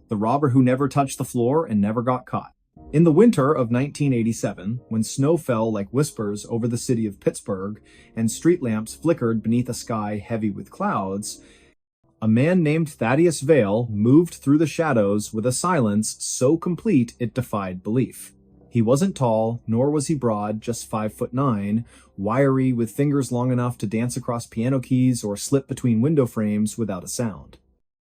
the robber who never touched the floor and never got caught. In the winter of 1987, when snow fell like whispers over the city of Pittsburgh and street lamps flickered beneath a sky heavy with clouds, a man named Thaddeus Vale moved through the shadows with a silence so complete it defied belief. He wasn't tall, nor was he broad, just 5'9", wiry with fingers long enough to dance across piano keys or slip between window frames without a sound.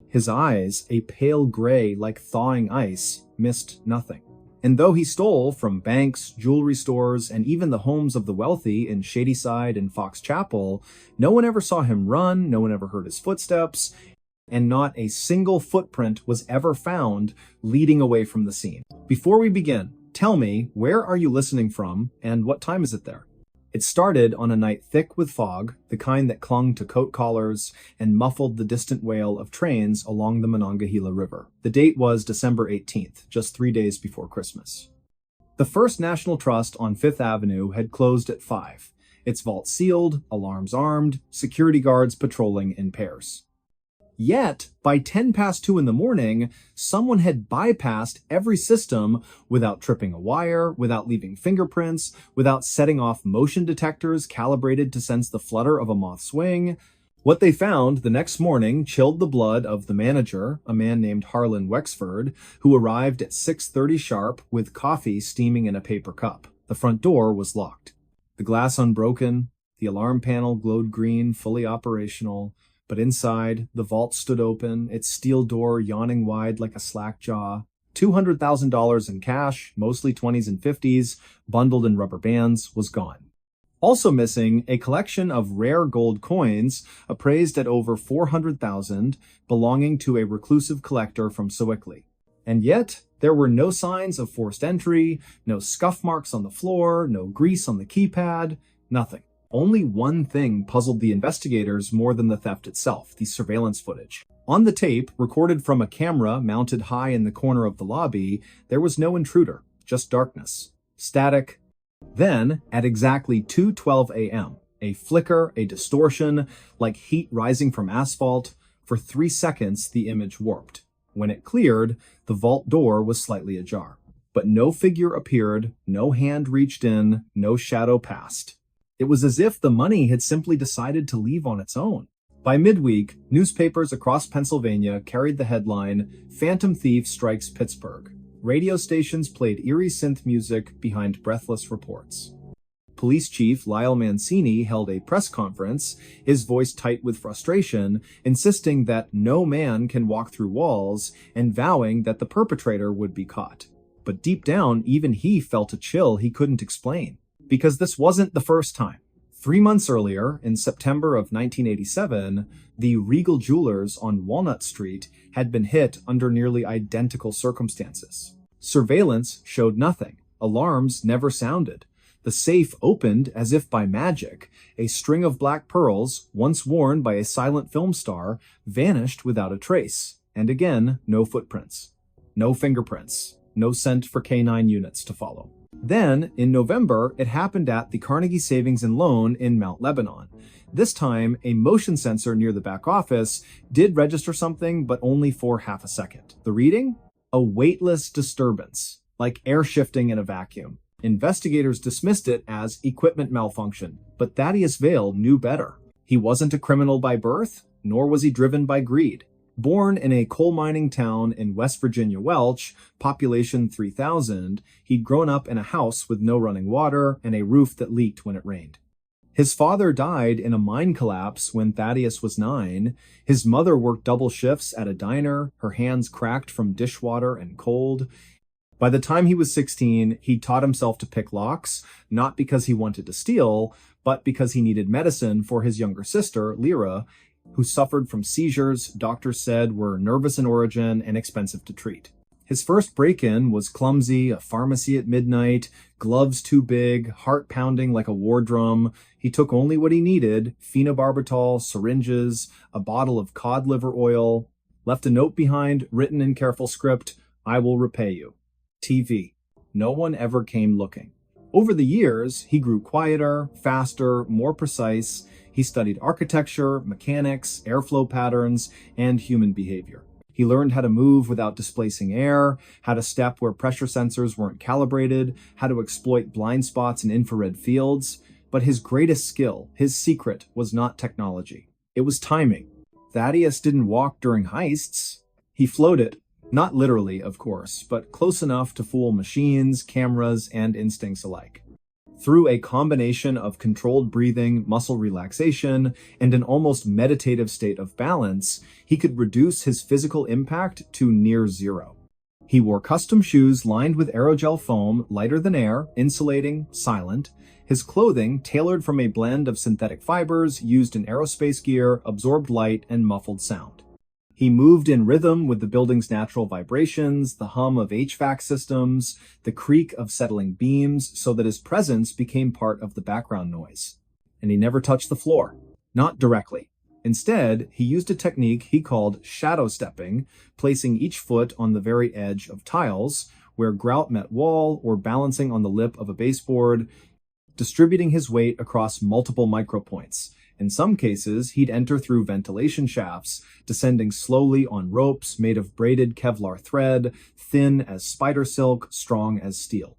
His eyes, a pale gray like thawing ice, missed nothing. And though he stole from banks, jewelry stores, and even the homes of the wealthy in Shadyside and Fox Chapel, no one ever saw him run, no one ever heard his footsteps, and not a single footprint was ever found leading away from the scene. Before we begin, tell me, where are you listening from, and what time is it there? It started on a night thick with fog, the kind that clung to coat collars and muffled the distant wail of trains along the Monongahela River. The date was December 18th, just 3 days before Christmas. The First National Trust on Fifth Avenue had closed at 5, its vault sealed, alarms armed, security guards patrolling in pairs. Yet, by 10 past 2 in the morning, someone had bypassed every system without tripping a wire, without leaving fingerprints, without setting off motion detectors calibrated to sense the flutter of a moth's wing. What they found the next morning chilled the blood of the manager, a man named Harlan Wexford, who arrived at 6:30 sharp with coffee steaming in a paper cup. The front door was locked. The glass unbroken, the alarm panel glowed green, fully operational. But inside, the vault stood open, its steel door yawning wide like a slack jaw. $200,000 in cash, mostly 20s and 50s, bundled in rubber bands, was gone. Also missing, a collection of rare gold coins, appraised at over $400,000, belonging to a reclusive collector from Sewickley. And yet, there were no signs of forced entry, no scuff marks on the floor, no grease on the keypad, nothing. Only one thing puzzled the investigators more than the theft itself, the surveillance footage. On the tape, recorded from a camera mounted high in the corner of the lobby, there was no intruder, just darkness. Static. Then, at exactly 2:12 a.m., a flicker, a distortion, like heat rising from asphalt. For 3 seconds, the image warped. When it cleared, the vault door was slightly ajar. But no figure appeared, no hand reached in, no shadow passed. It was as if the money had simply decided to leave on its own. By midweek, newspapers across Pennsylvania carried the headline, "Phantom Thief Strikes Pittsburgh." Radio stations played eerie synth music behind breathless reports. Police Chief Lyle Mancini held a press conference, his voice tight with frustration, insisting that no man can walk through walls and vowing that the perpetrator would be caught. But deep down, even he felt a chill he couldn't explain. Because this wasn't the first time. 3 months earlier, in September of 1987, the Regal Jewelers on Walnut Street had been hit under nearly identical circumstances. Surveillance showed nothing. Alarms never sounded. The safe opened as if by magic. A string of black pearls, once worn by a silent film star, vanished without a trace. And again, no footprints. No fingerprints. No scent for K9 units to follow. Then, in November, it happened at the Carnegie Savings and Loan in Mount Lebanon. This time, a motion sensor near the back office did register something, but only for half a second. The reading? A weightless disturbance, like air shifting in a vacuum. Investigators dismissed it as equipment malfunction, but Thaddeus Vale knew better. He wasn't a criminal by birth, nor was he driven by greed. Born in a coal mining town in West Virginia Welch, population 3,000, he'd grown up in a house with no running water and a roof that leaked when it rained. His father died in a mine collapse when Thaddeus was 9. His mother worked double shifts at a diner, her hands cracked from dishwater and cold. By the time he was 16, he taught himself to pick locks, not because he wanted to steal, but because he needed medicine for his younger sister, Lyra, who suffered from seizures doctors said were nervous in origin and expensive to treat. His first break-in was clumsy, a pharmacy at midnight, gloves too big, heart pounding like a war drum. He took only what he needed, phenobarbital, syringes, a bottle of cod liver oil, left a note behind, written in careful script, "I will repay you." TV. No one ever came looking. Over the years, he grew quieter, faster, more precise. He studied architecture, mechanics, airflow patterns, and human behavior. He learned how to move without displacing air, how to step where pressure sensors weren't calibrated, how to exploit blind spots in infrared fields. But his greatest skill, his secret, was not technology. It was timing. Thaddeus didn't walk during heists. He floated. Not literally, of course, but close enough to fool machines, cameras, and instincts alike. Through a combination of controlled breathing, muscle relaxation, and an almost meditative state of balance, he could reduce his physical impact to near zero. He wore custom shoes lined with aerogel foam, lighter than air, insulating, silent. His clothing, tailored from a blend of synthetic fibers used in aerospace gear, absorbed light and muffled sound. He moved in rhythm with the building's natural vibrations, the hum of HVAC systems, the creak of settling beams, so that his presence became part of the background noise. And he never touched the floor. Not directly. Instead, he used a technique he called shadow stepping, placing each foot on the very edge of tiles, where grout met wall, or balancing on the lip of a baseboard, distributing his weight across multiple micropoints. In some cases, he'd enter through ventilation shafts, descending slowly on ropes made of braided Kevlar thread, thin as spider silk, strong as steel.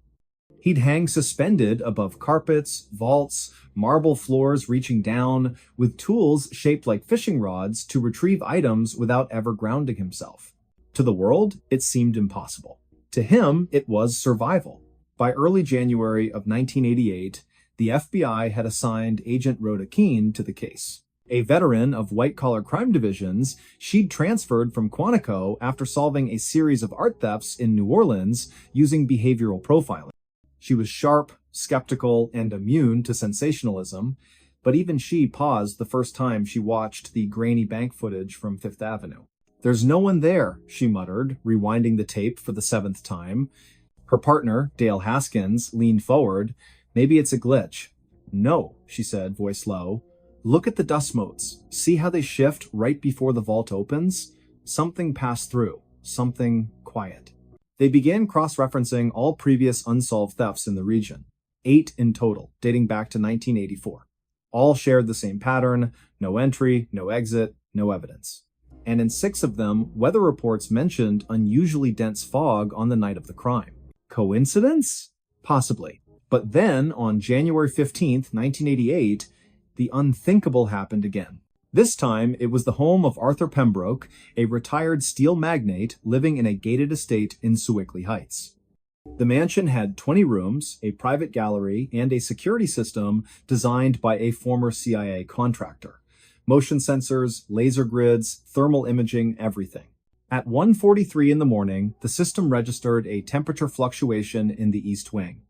He'd hang suspended above carpets, vaults, marble floors reaching down, with tools shaped like fishing rods to retrieve items without ever grounding himself. To the world, it seemed impossible. To him, it was survival. By early January of 1988, the FBI had assigned Agent Rhoda Keene to the case. A veteran of white-collar crime divisions, she'd transferred from Quantico after solving a series of art thefts in New Orleans using behavioral profiling. She was sharp, skeptical, and immune to sensationalism, but even she paused the first time she watched the grainy bank footage from Fifth Avenue. "There's no one there," she muttered, rewinding the tape for the 7th time. Her partner, Dale Haskins, leaned forward. "Maybe it's a glitch." "No," she said, voice low. "Look at the dust motes. See how they shift right before the vault opens? Something passed through. Something quiet." They began cross-referencing all previous unsolved thefts in the region. 8 in total, dating back to 1984. All shared the same pattern: no entry, no exit, no evidence. And in 6 of them, weather reports mentioned unusually dense fog on the night of the crime. Coincidence? Possibly. But then, on January 15th, 1988, the unthinkable happened again. This time, it was the home of Arthur Pembroke, a retired steel magnate living in a gated estate in Sewickley Heights. The mansion had 20 rooms, a private gallery, and a security system designed by a former CIA contractor. Motion sensors, laser grids, thermal imaging, everything. At 1:43 in the morning, the system registered a temperature fluctuation in the east wing.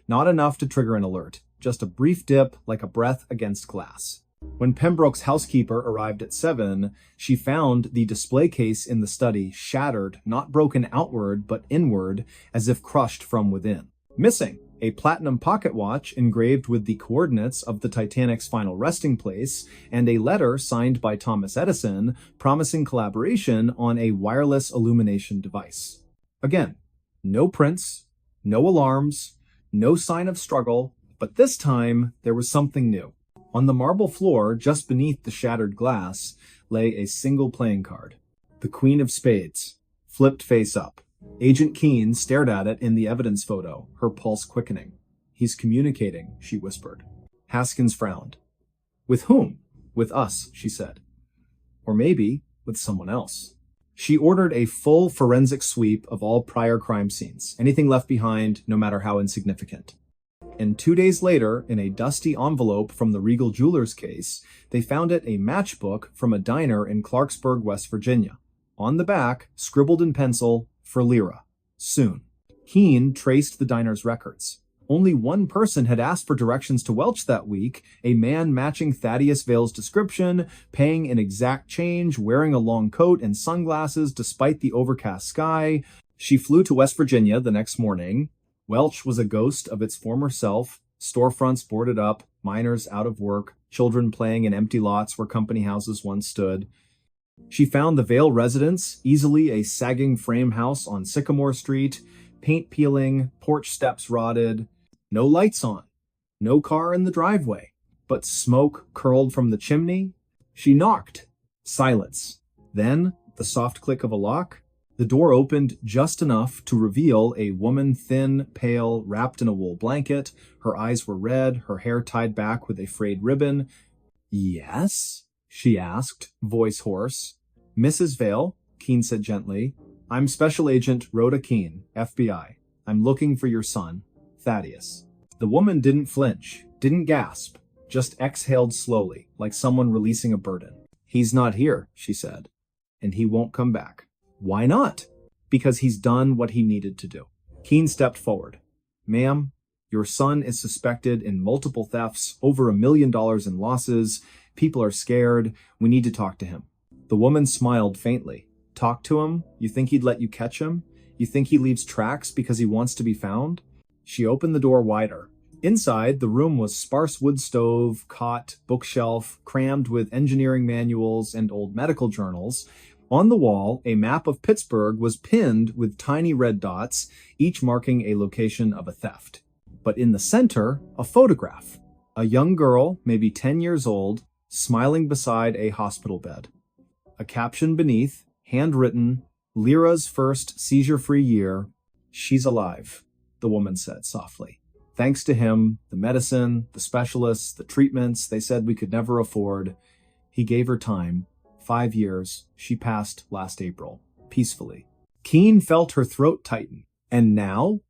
Not enough to trigger an alert, just a brief dip like a breath against glass. When Pembroke's housekeeper arrived at 7, she found the display case in the study shattered, not broken outward, but inward, as if crushed from within. Missing, a platinum pocket watch engraved with the coordinates of the Titanic's final resting place, and a letter signed by Thomas Edison promising collaboration on a wireless illumination device. Again, no prints, no alarms, no sign of struggle, but this time there was something new. On the marble floor, just beneath the shattered glass, lay a single playing card. The Queen of Spades, flipped face up. Agent Keene stared at it in the evidence photo, her pulse quickening. "He's communicating," she whispered. Haskins frowned. "With whom?" "With us," she said. "Or maybe with someone else." She ordered a full forensic sweep of all prior crime scenes, anything left behind, no matter how insignificant. And 2 days later, in a dusty envelope from the Regal Jewelers case, they found it a matchbook from a diner in Clarksburg, West Virginia. On the back, scribbled in pencil, "For Lyra. Soon." Keene traced the diner's records. Only one person had asked for directions to Welch that week, a man matching Thaddeus Vale's description, paying an exact change, wearing a long coat and sunglasses despite the overcast sky. She flew to West Virginia the next morning. Welch was a ghost of its former self, storefronts boarded up, miners out of work, children playing in empty lots where company houses once stood. She found the Vale residence, easily a sagging frame house on Sycamore Street, paint peeling, porch steps rotted, no lights on, no car in the driveway, but smoke curled from the chimney. She knocked. Silence. Then The soft click of a lock. The door opened just enough to reveal a woman, thin, pale, wrapped in a wool blanket. Her eyes were red, her hair tied back with a frayed ribbon. "Yes?" she asked, voice hoarse. "Mrs. Vale," Keene said gently. "I'm Special Agent Rhoda Keene, FBI. I'm looking for your son, Thaddeus." The woman didn't flinch, didn't gasp, just exhaled slowly, like someone releasing a burden. "He's not here," she said, "and he won't come back." "Why not?" "Because he's done what he needed to do." Keene stepped forward. "Ma'am, your son is suspected in multiple thefts, over $1 million in losses. People are scared. We need to talk to him." The woman smiled faintly. "Talk to him? You think he'd let you catch him? You think he leaves tracks because he wants to be found?" She opened the door wider. Inside, the room was sparse wood stove, cot, bookshelf, crammed with engineering manuals and old medical journals. On the wall, a map of Pittsburgh was pinned with tiny red dots, each marking a location of a theft. But in the center, a photograph. A young girl, maybe 10 years old, smiling beside a hospital bed. A caption beneath, handwritten, "Lyra's first seizure-free year. She's alive," the woman said softly. "Thanks to him, the medicine, the specialists, the treatments they said we could never afford. He gave her time. 5 years. She passed last April. Peacefully." Keene felt her throat tighten. "And now?"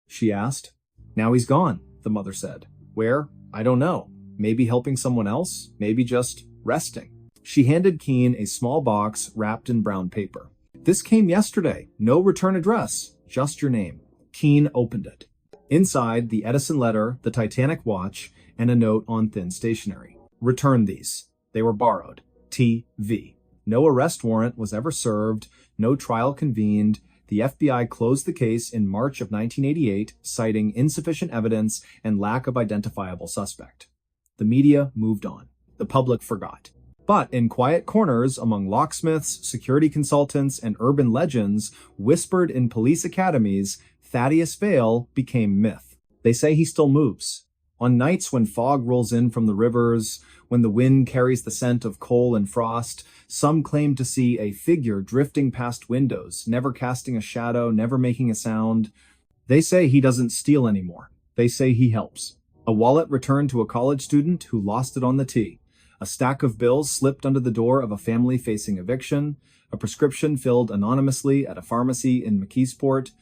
she asked. "Now he's gone," the mother said. "Where? I don't know. Maybe helping someone else. Maybe just resting." She handed Keene a small box wrapped in brown paper. "This came yesterday. No return address. Just your name." Keene opened it. Inside, the Edison letter, the Titanic watch, and a note on thin stationery. "Return these. They were borrowed. T.V." No arrest warrant was ever served, no trial convened. The FBI closed the case in March of 1988, citing insufficient evidence and lack of identifiable suspect. The media moved on. The public forgot. But in quiet corners among locksmiths, security consultants, and urban legends, whispered in police academies, Thaddeus Vale became myth. They say he still moves. On nights when fog rolls in from the rivers, when the wind carries the scent of coal and frost, some claim to see a figure drifting past windows, never casting a shadow, never making a sound. They say he doesn't steal anymore. They say he helps. A wallet returned to a college student who lost it on the T. A stack of bills slipped under the door of a family facing eviction. A prescription filled anonymously at a pharmacy in McKeesport.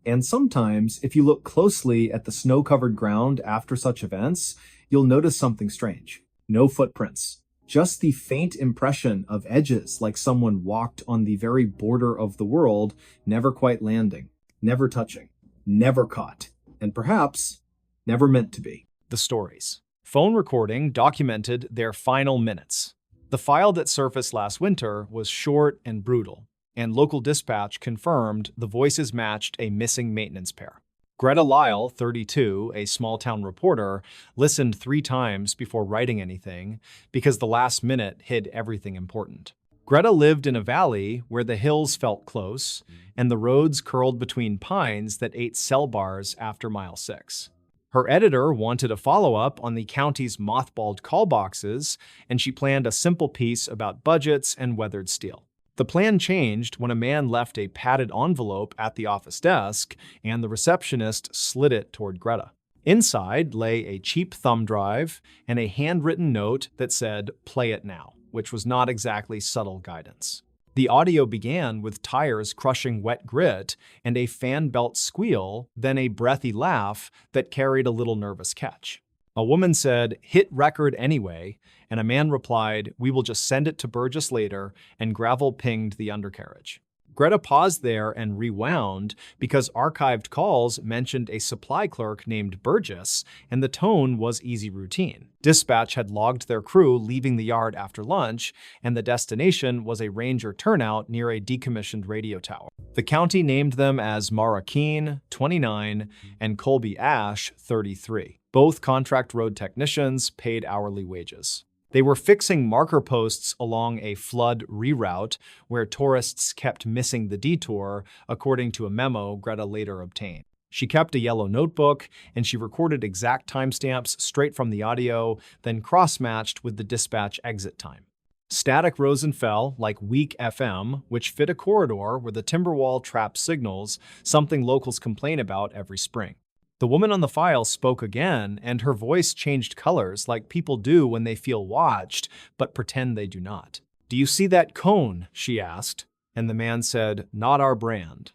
And sometimes, if you look closely at the snow-covered ground after such events, you'll notice something strange. No footprints. Just the faint impression of edges like someone walked on the very border of the world, never quite landing, never touching, never caught, and perhaps never meant to be. The stories. Phone recording documented their final minutes. The file that surfaced last winter was short and brutal, and local dispatch confirmed the voices matched a missing maintenance pair. Greta Lyle, 32, a small-town reporter, listened 3 times before writing anything because the last minute hid everything important. Greta lived in a valley where the hills felt close and the roads curled between pines that ate cell bars after mile 6. Her editor wanted a follow-up on the county's mothballed call boxes, and she planned a simple piece about budgets and weathered steel. The plan changed when a man left a padded envelope at the office desk, and the receptionist slid it toward Greta. Inside lay a cheap thumb drive and a handwritten note that said, "Play it now," which was not exactly subtle guidance. The audio began with tires crushing wet grit and a fan belt squeal, then a breathy laugh that carried a little nervous catch. A woman said, "Hit record anyway," and a man replied, "We will just send it to Burgess later," and gravel pinged the undercarriage. Greta paused there and rewound because archived calls mentioned a supply clerk named Burgess, and the tone was easy routine. Dispatch had logged their crew leaving the yard after lunch, and the destination was a ranger turnout near a decommissioned radio tower. The county named them as Mara Keene, 29, and Colby Ash, 33. Both contract road technicians paid hourly wages. They were fixing marker posts along a flood reroute where tourists kept missing the detour, according to a memo Greta later obtained. She kept a yellow notebook, and she recorded exact timestamps straight from the audio, then cross-matched with the dispatch exit time. Static rose and fell like weak FM, which fit a corridor where the timber wall trapped signals, something locals complain about every spring. The woman on the file spoke again, and her voice changed colors like people do when they feel watched, but pretend they do not. "Do you see that cone?" she asked, and the man said, "Not our brand."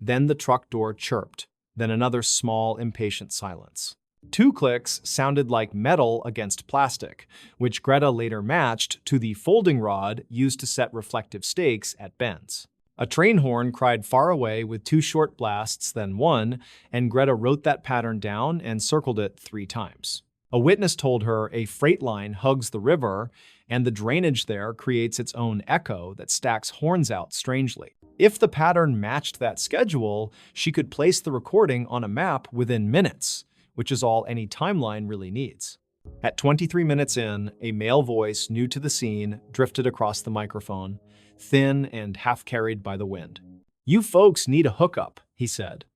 Then the truck door chirped, then another small, impatient silence. 2 clicks sounded like metal against plastic, which Greta later matched to the folding rod used to set reflective stakes at bends. A train horn cried far away with 2 short blasts, then 1, and Greta wrote that pattern down and circled it 3 times. A witness told her a freight line hugs the river, and the drainage there creates its own echo that stacks horns out strangely. If the pattern matched that schedule, she could place the recording on a map within minutes, which is all any timeline really needs. At 23 minutes in, a male voice new to the scene drifted across the microphone, thin and half carried by the wind. "You folks need a hookup," he said.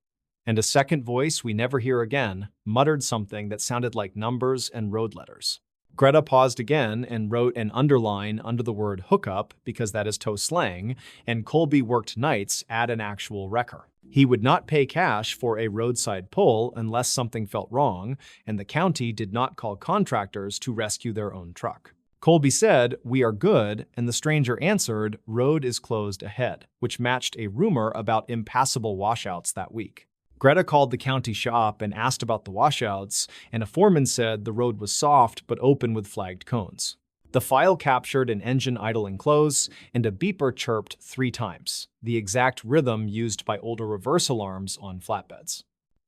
And a second voice we never hear again muttered something that sounded like numbers and road letters. Greta paused again and wrote an underline under the word hookup because that is tow slang, and Colby worked nights at an actual wrecker. He would not pay cash for a roadside pull unless something felt wrong, and the county did not call contractors to rescue their own truck. Colby said, "We are good," and the stranger answered, "Road is closed ahead," which matched a rumor about impassable washouts that week. Greta called the county shop and asked about the washouts, and a foreman said the road was soft but open with flagged cones. The file captured an engine idling close, and a beeper chirped 3 times, the exact rhythm used by older reverse alarms on flatbeds.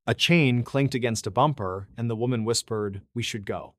A chain clinked against a bumper, and the woman whispered, "We should go."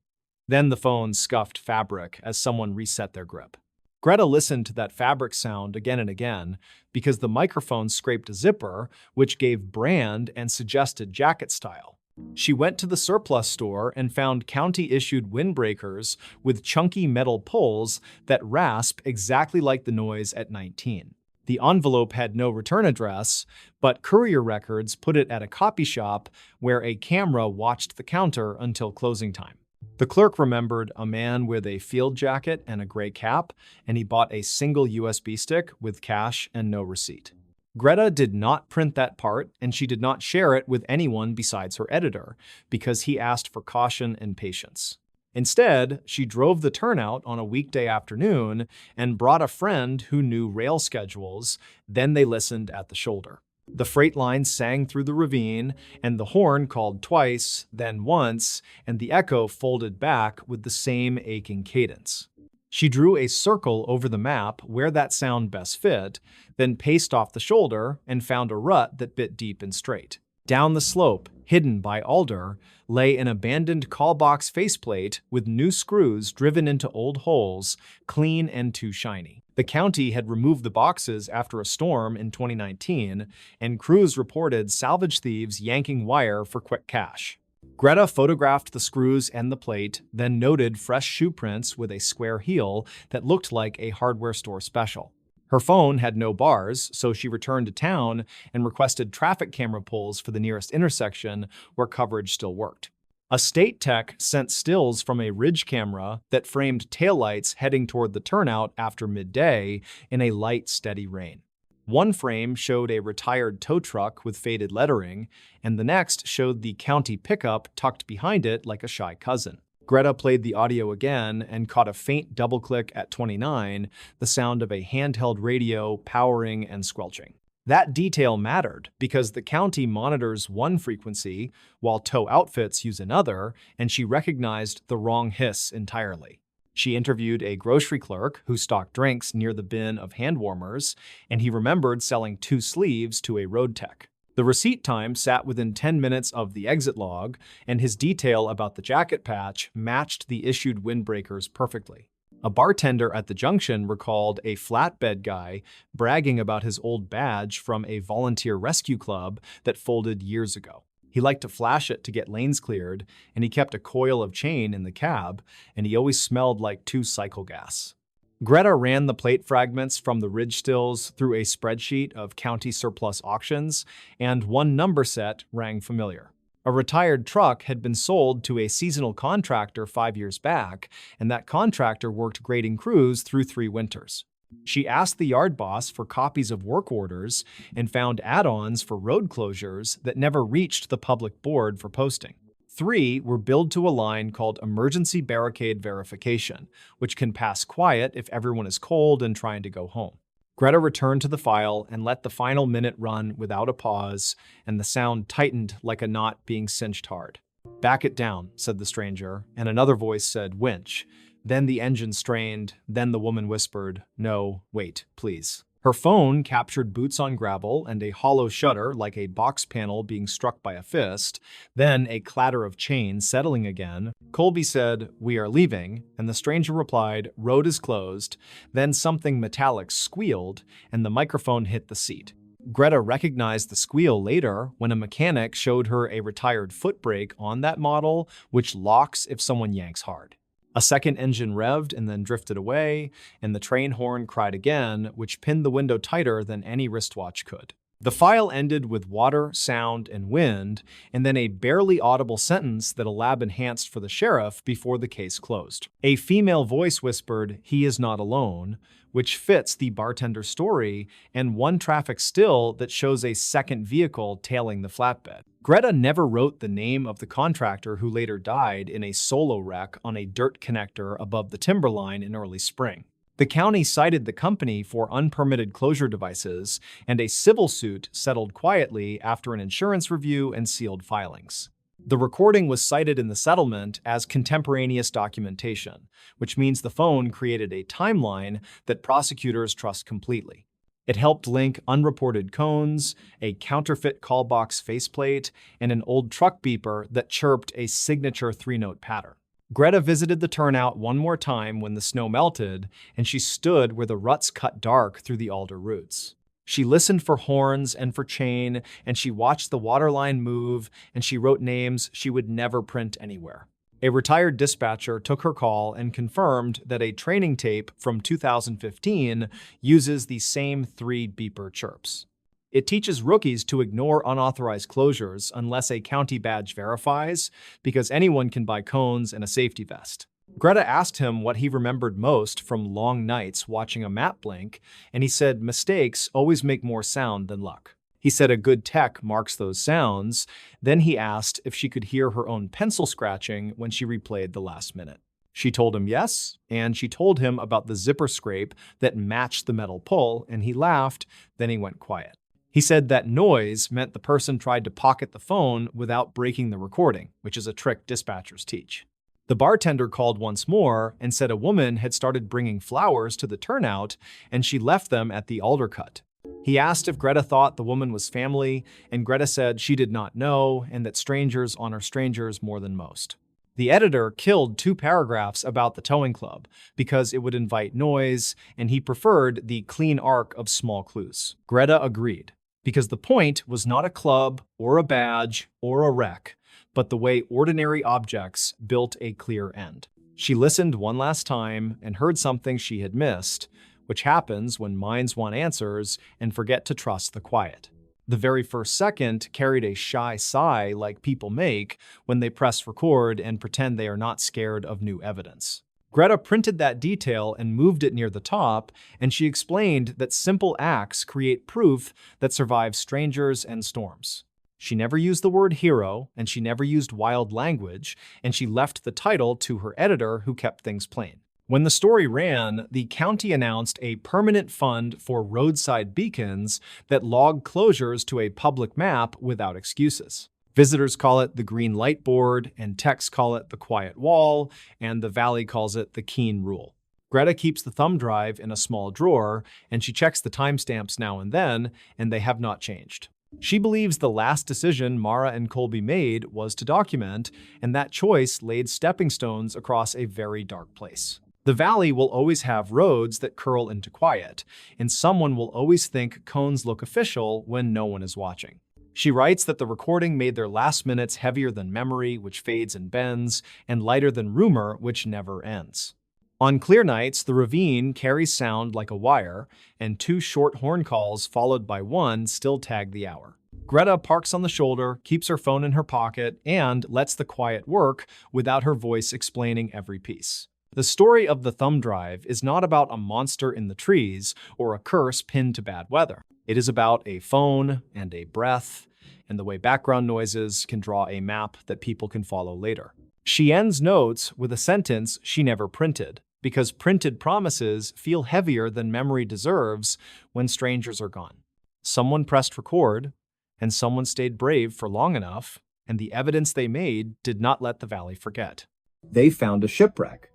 Then the phone scuffed fabric as someone reset their grip. Greta listened to that fabric sound again and again because the microphone scraped a zipper, which gave brand and suggested jacket style. She went to the surplus store and found county-issued windbreakers with chunky metal pulls that rasp exactly like the noise at 19. The envelope had no return address, but courier records put it at a copy shop where a camera watched the counter until closing time. The clerk remembered a man with a field jacket and a gray cap, and he bought a single USB stick with cash and no receipt. Greta did not print that part, and she did not share it with anyone besides her editor, because he asked for caution and patience. Instead, she drove the turnout on a weekday afternoon and brought a friend who knew rail schedules, then they listened at the shoulder. The freight line sang through the ravine, and the horn called twice, then once, and the echo folded back with the same aching cadence. She drew a circle over the map where that sound best fit, then paced off the shoulder and found a rut that bit deep and straight. Down the slope, hidden by alder, lay an abandoned call box faceplate with new screws driven into old holes, clean and too shiny. The county had removed the boxes after a storm in 2019, and crews reported salvage thieves yanking wire for quick cash. Greta photographed the screws and the plate, then noted fresh shoe prints with a square heel that looked like a hardware store special. Her phone had no bars, so she returned to town and requested traffic camera pulls for the nearest intersection where coverage still worked. A state tech sent stills from a ridge camera that framed taillights heading toward the turnout after midday in a light, steady rain. One frame showed a retired tow truck with faded lettering, and the next showed the county pickup tucked behind it like a shy cousin. Greta played the audio again and caught a faint double click at 29, the sound of a handheld radio powering and squelching. That detail mattered because the county monitors one frequency while tow outfits use another, and she recognized the wrong hiss entirely. She interviewed a grocery clerk who stocked drinks near the bin of hand warmers, and he remembered selling 2 sleeves to a road tech. The receipt time sat within 10 minutes of the exit log, and his detail about the jacket patch matched the issued windbreakers perfectly. A bartender at the junction recalled a flatbed guy bragging about his old badge from a volunteer rescue club that folded years ago. He liked to flash it to get lanes cleared, and he kept a coil of chain in the cab, and he always smelled like 2 cycle gas. Greta ran the plate fragments from the ridge stills through a spreadsheet of county surplus auctions, and one number set rang familiar. A retired truck had been sold to a seasonal contractor 5 years back, and that contractor worked grading crews through 3 winters. She asked the yard boss for copies of work orders and found add-ons for road closures that never reached the public board for posting. 3 were billed to a line called Emergency Barricade Verification, which can pass quiet if everyone is cold and trying to go home. Greta returned to the file and let the final minute run without a pause, and the sound tightened like a knot being cinched hard. "Back it down," said the stranger, and another voice said, "Winch." Then the engine strained, then the woman whispered, "No, wait, please." Her phone captured boots on gravel and a hollow shutter like a box panel being struck by a fist, then a clatter of chains settling again. Colby said, "We are leaving," and the stranger replied, "Road is closed." Then something metallic squealed, and the microphone hit the seat. Greta recognized the squeal later when a mechanic showed her a retired foot brake on that model, which locks if someone yanks hard. A second engine revved and then drifted away, and the train horn cried again, which pinned the window tighter than any wristwatch could. The file ended with water, sound, and wind, and then a barely audible sentence that a lab enhanced for the sheriff before the case closed. A female voice whispered, "He is not alone," which fits the bartender's story, and one traffic still that shows a second vehicle tailing the flatbed. Greta never wrote the name of the contractor who later died in a solo wreck on a dirt connector above the timberline in early spring. The county cited the company for unpermitted closure devices, and a civil suit settled quietly after an insurance review and sealed filings. The recording was cited in the settlement as contemporaneous documentation, which means the phone created a timeline that prosecutors trust completely. It helped link unreported cones, a counterfeit callbox faceplate, and an old truck beeper that chirped a signature 3-note pattern. Greta visited the turnout one more time when the snow melted, and she stood where the ruts cut dark through the alder roots. She listened for horns and for chain, and she watched the waterline move, and she wrote names she would never print anywhere. A retired dispatcher took her call and confirmed that a training tape from 2015 uses the same 3 beeper chirps. It teaches rookies to ignore unauthorized closures unless a county badge verifies, because anyone can buy cones and a safety vest. Greta asked him what he remembered most from long nights watching a map blink, and he said mistakes always make more sound than luck. He said a good tech marks those sounds. Then he asked if she could hear her own pencil scratching when she replayed the last minute. She told him yes, and she told him about the zipper scrape that matched the metal pull, and he laughed, then he went quiet. He said that noise meant the person tried to pocket the phone without breaking the recording, which is a trick dispatchers teach. The bartender called once more and said a woman had started bringing flowers to the turnout, and she left them at the alder cut. He asked if Greta thought the woman was family, and Greta said she did not know and that strangers honor strangers more than most. The editor killed 2 paragraphs about the towing club because it would invite noise, and he preferred the clean arc of small clues. Greta agreed, because the point was not a club or a badge or a wreck, but the way ordinary objects built a clear end. She listened one last time and heard something she had missed, which happens when minds want answers and forget to trust the quiet. The very first second carried a shy sigh like people make when they press record and pretend they are not scared of new evidence. Greta printed that detail and moved it near the top, and she explained that simple acts create proof that survives strangers and storms. She never used the word hero, and she never used wild language, and she left the title to her editor, who kept things plain. When the story ran, the county announced a permanent fund for roadside beacons that log closures to a public map without excuses. Visitors call it the green light board, and techs call it the quiet wall, and the valley calls it the keen rule. Greta keeps the thumb drive in a small drawer, and she checks the timestamps now and then, and they have not changed. She believes the last decision Mara and Colby made was to document, and that choice laid stepping stones across a very dark place. The valley will always have roads that curl into quiet, and someone will always think cones look official when no one is watching. She writes that the recording made their last minutes heavier than memory, which fades and bends, and lighter than rumor, which never ends. On clear nights, the ravine carries sound like a wire, and 2 short horn calls followed by one still tag the hour. Greta parks on the shoulder, keeps her phone in her pocket, and lets the quiet work without her voice explaining every piece. The story of the thumb drive is not about a monster in the trees or a curse pinned to bad weather. It is about a phone and a breath, and the way background noises can draw a map that people can follow later. She ends notes with a sentence she never printed, because printed promises feel heavier than memory deserves when strangers are gone. Someone pressed record, and someone stayed brave for long enough, and the evidence they made did not let the valley forget. They found a shipwreck,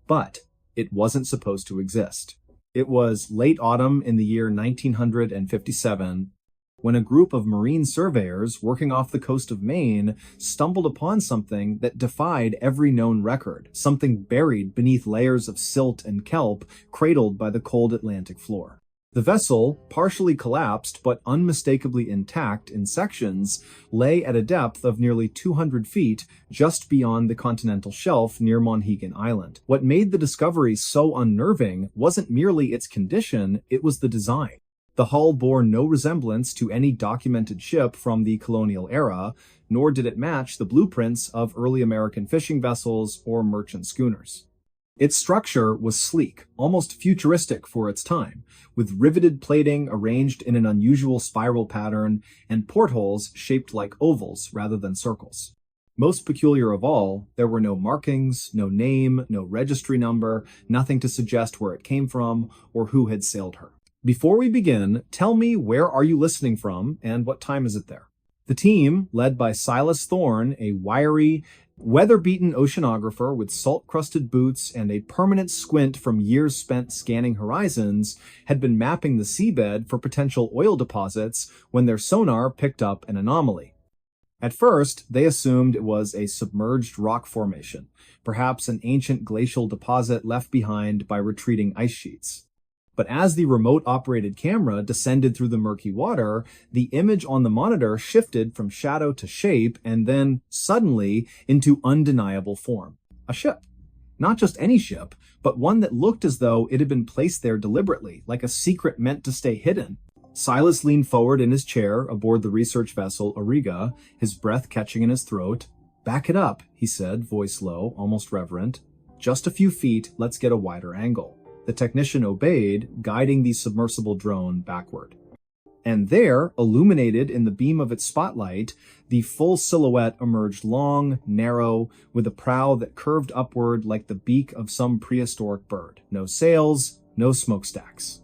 but it wasn't supposed to exist. It was late autumn in the year 1957 when a group of marine surveyors working off the coast of Maine stumbled upon something that defied every known record, something buried beneath layers of silt and kelp cradled by the cold Atlantic floor. The vessel, partially collapsed but unmistakably intact in sections, lay at a depth of nearly 200 feet just beyond the continental shelf near Monhegan Island. What made the discovery so unnerving wasn't merely its condition, it was the design. The hull bore no resemblance to any documented ship from the colonial era, nor did it match the blueprints of early American fishing vessels or merchant schooners. Its structure was sleek, almost futuristic for its time, with riveted plating arranged in an unusual spiral pattern and portholes shaped like ovals rather than circles. Most peculiar of all, there were no markings, no name, no registry number, nothing to suggest where it came from or who had sailed her. Before we begin, tell me where are you listening from and what time is it there? The team, led by Silas Thorne, a wiry, weather-beaten oceanographer with salt-crusted boots and a permanent squint from years spent scanning horizons, had been mapping the seabed for potential oil deposits when their sonar picked up an anomaly. At first, they assumed it was a submerged rock formation, perhaps an ancient glacial deposit left behind by retreating ice sheets. But as the remote-operated camera descended through the murky water, the image on the monitor shifted from shadow to shape and then, suddenly, into undeniable form. A ship. Not just any ship, but one that looked as though it had been placed there deliberately, like a secret meant to stay hidden. Silas leaned forward in his chair aboard the research vessel Auriga, his breath catching in his throat. "Back it up," he said, voice low, almost reverent. "Just a few feet, let's get a wider angle." The technician obeyed, guiding the submersible drone backward. And there, illuminated in the beam of its spotlight, the full silhouette emerged long, narrow, with a prow that curved upward like the beak of some prehistoric bird. No sails, no smokestacks.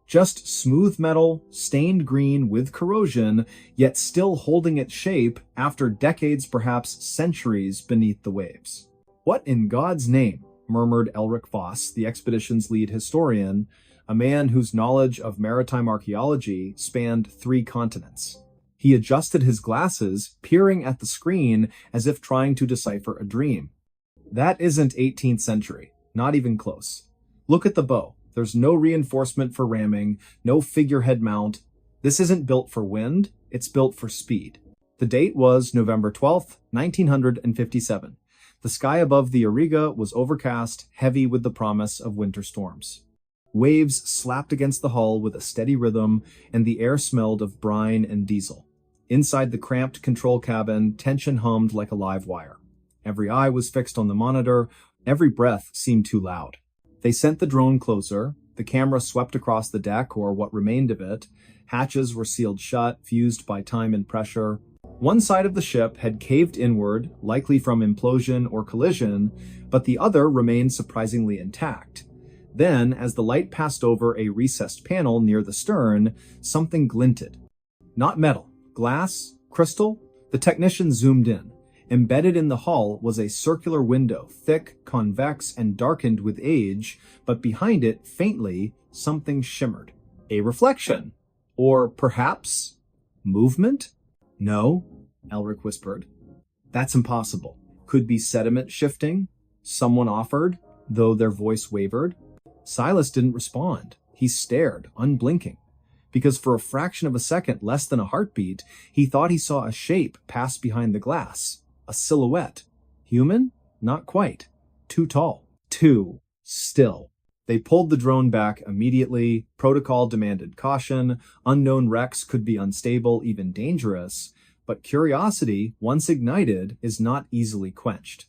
Just smooth metal, stained green with corrosion, yet still holding its shape after decades, perhaps centuries, beneath the waves. "What in God's name?" murmured Elric Voss, the expedition's lead historian, a man whose knowledge of maritime archaeology spanned 3 continents. He adjusted his glasses, peering at the screen as if trying to decipher a dream. "That isn't 18th century. Not even close. Look at the bow. There's no reinforcement for ramming, no figurehead mount. This isn't built for wind, it's built for speed." The date was November 12th, 1957. The sky above the Auriga was overcast, heavy with the promise of winter storms. Waves slapped against the hull with a steady rhythm, and the air smelled of brine and diesel. Inside the cramped control cabin, tension hummed like a live wire. Every eye was fixed on the monitor, every breath seemed too loud. They sent the drone closer, the camera swept across the deck, or what remained of it. Hatches were sealed shut, fused by time and pressure. One side of the ship had caved inward, likely from implosion or collision, but the other remained surprisingly intact. Then, as the light passed over a recessed panel near the stern, something glinted. Not metal, glass, crystal? The technician zoomed in. Embedded in the hull was a circular window, thick, convex, and darkened with age, but behind it, faintly, something shimmered. A reflection. Or perhaps movement? "No," Elric whispered. "That's impossible. Could be sediment shifting?" Someone offered, though their voice wavered. Silas didn't respond. He stared, unblinking. Because for a fraction of a second, less than a heartbeat, he thought he saw a shape pass behind the glass. A silhouette. Human? Not quite. Too tall. Too still. They pulled the drone back immediately. Protocol demanded caution. Unknown wrecks could be unstable, even dangerous. But curiosity, once ignited, is not easily quenched.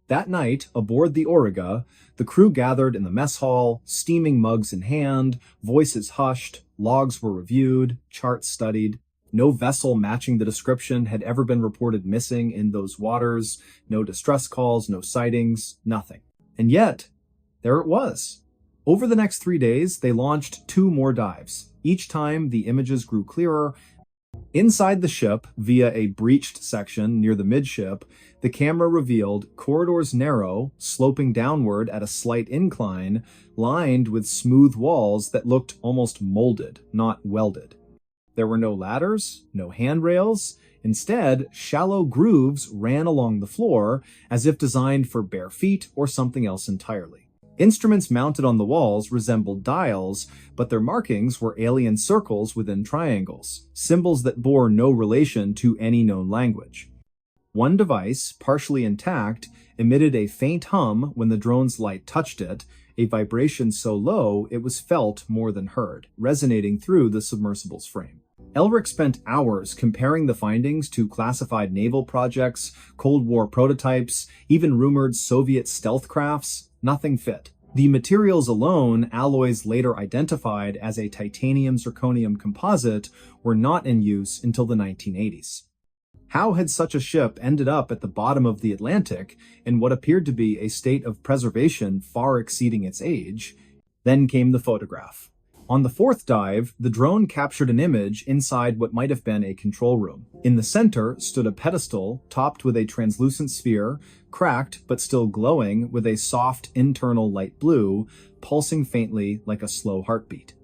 That night, aboard the Auriga, the crew gathered in the mess hall, steaming mugs in hand, voices hushed, logs were reviewed, charts studied. No vessel matching the description had ever been reported missing in those waters. No distress calls, no sightings, nothing. And yet, there it was. Over the next 3 days, they launched 2 more dives. Each time, the images grew clearer. Inside the ship, via a breached section near the midship, the camera revealed corridors narrow, sloping downward at a slight incline, lined with smooth walls that looked almost molded, not welded. There were no ladders, no handrails. Instead, shallow grooves ran along the floor, as if designed for bare feet or something else entirely. Instruments mounted on the walls resembled dials, but their markings were alien circles within triangles, symbols that bore no relation to any known language. One device, partially intact, emitted a faint hum when the drone's light touched it, a vibration so low it was felt more than heard, resonating through the submersible's frame. Elric spent hours comparing the findings to classified naval projects, Cold War prototypes, even rumored Soviet stealth crafts. Nothing fit. The materials alone, alloys later identified as a titanium-zirconium composite, were not in use until the 1980s. How had such a ship ended up at the bottom of the Atlantic in what appeared to be a state of preservation far exceeding its age? Then came the photograph. On the 4th dive, the drone captured an image inside what might have been a control room. In the center stood a pedestal topped with a translucent sphere, cracked but still glowing with a soft internal light blue, pulsing faintly like a slow heartbeat.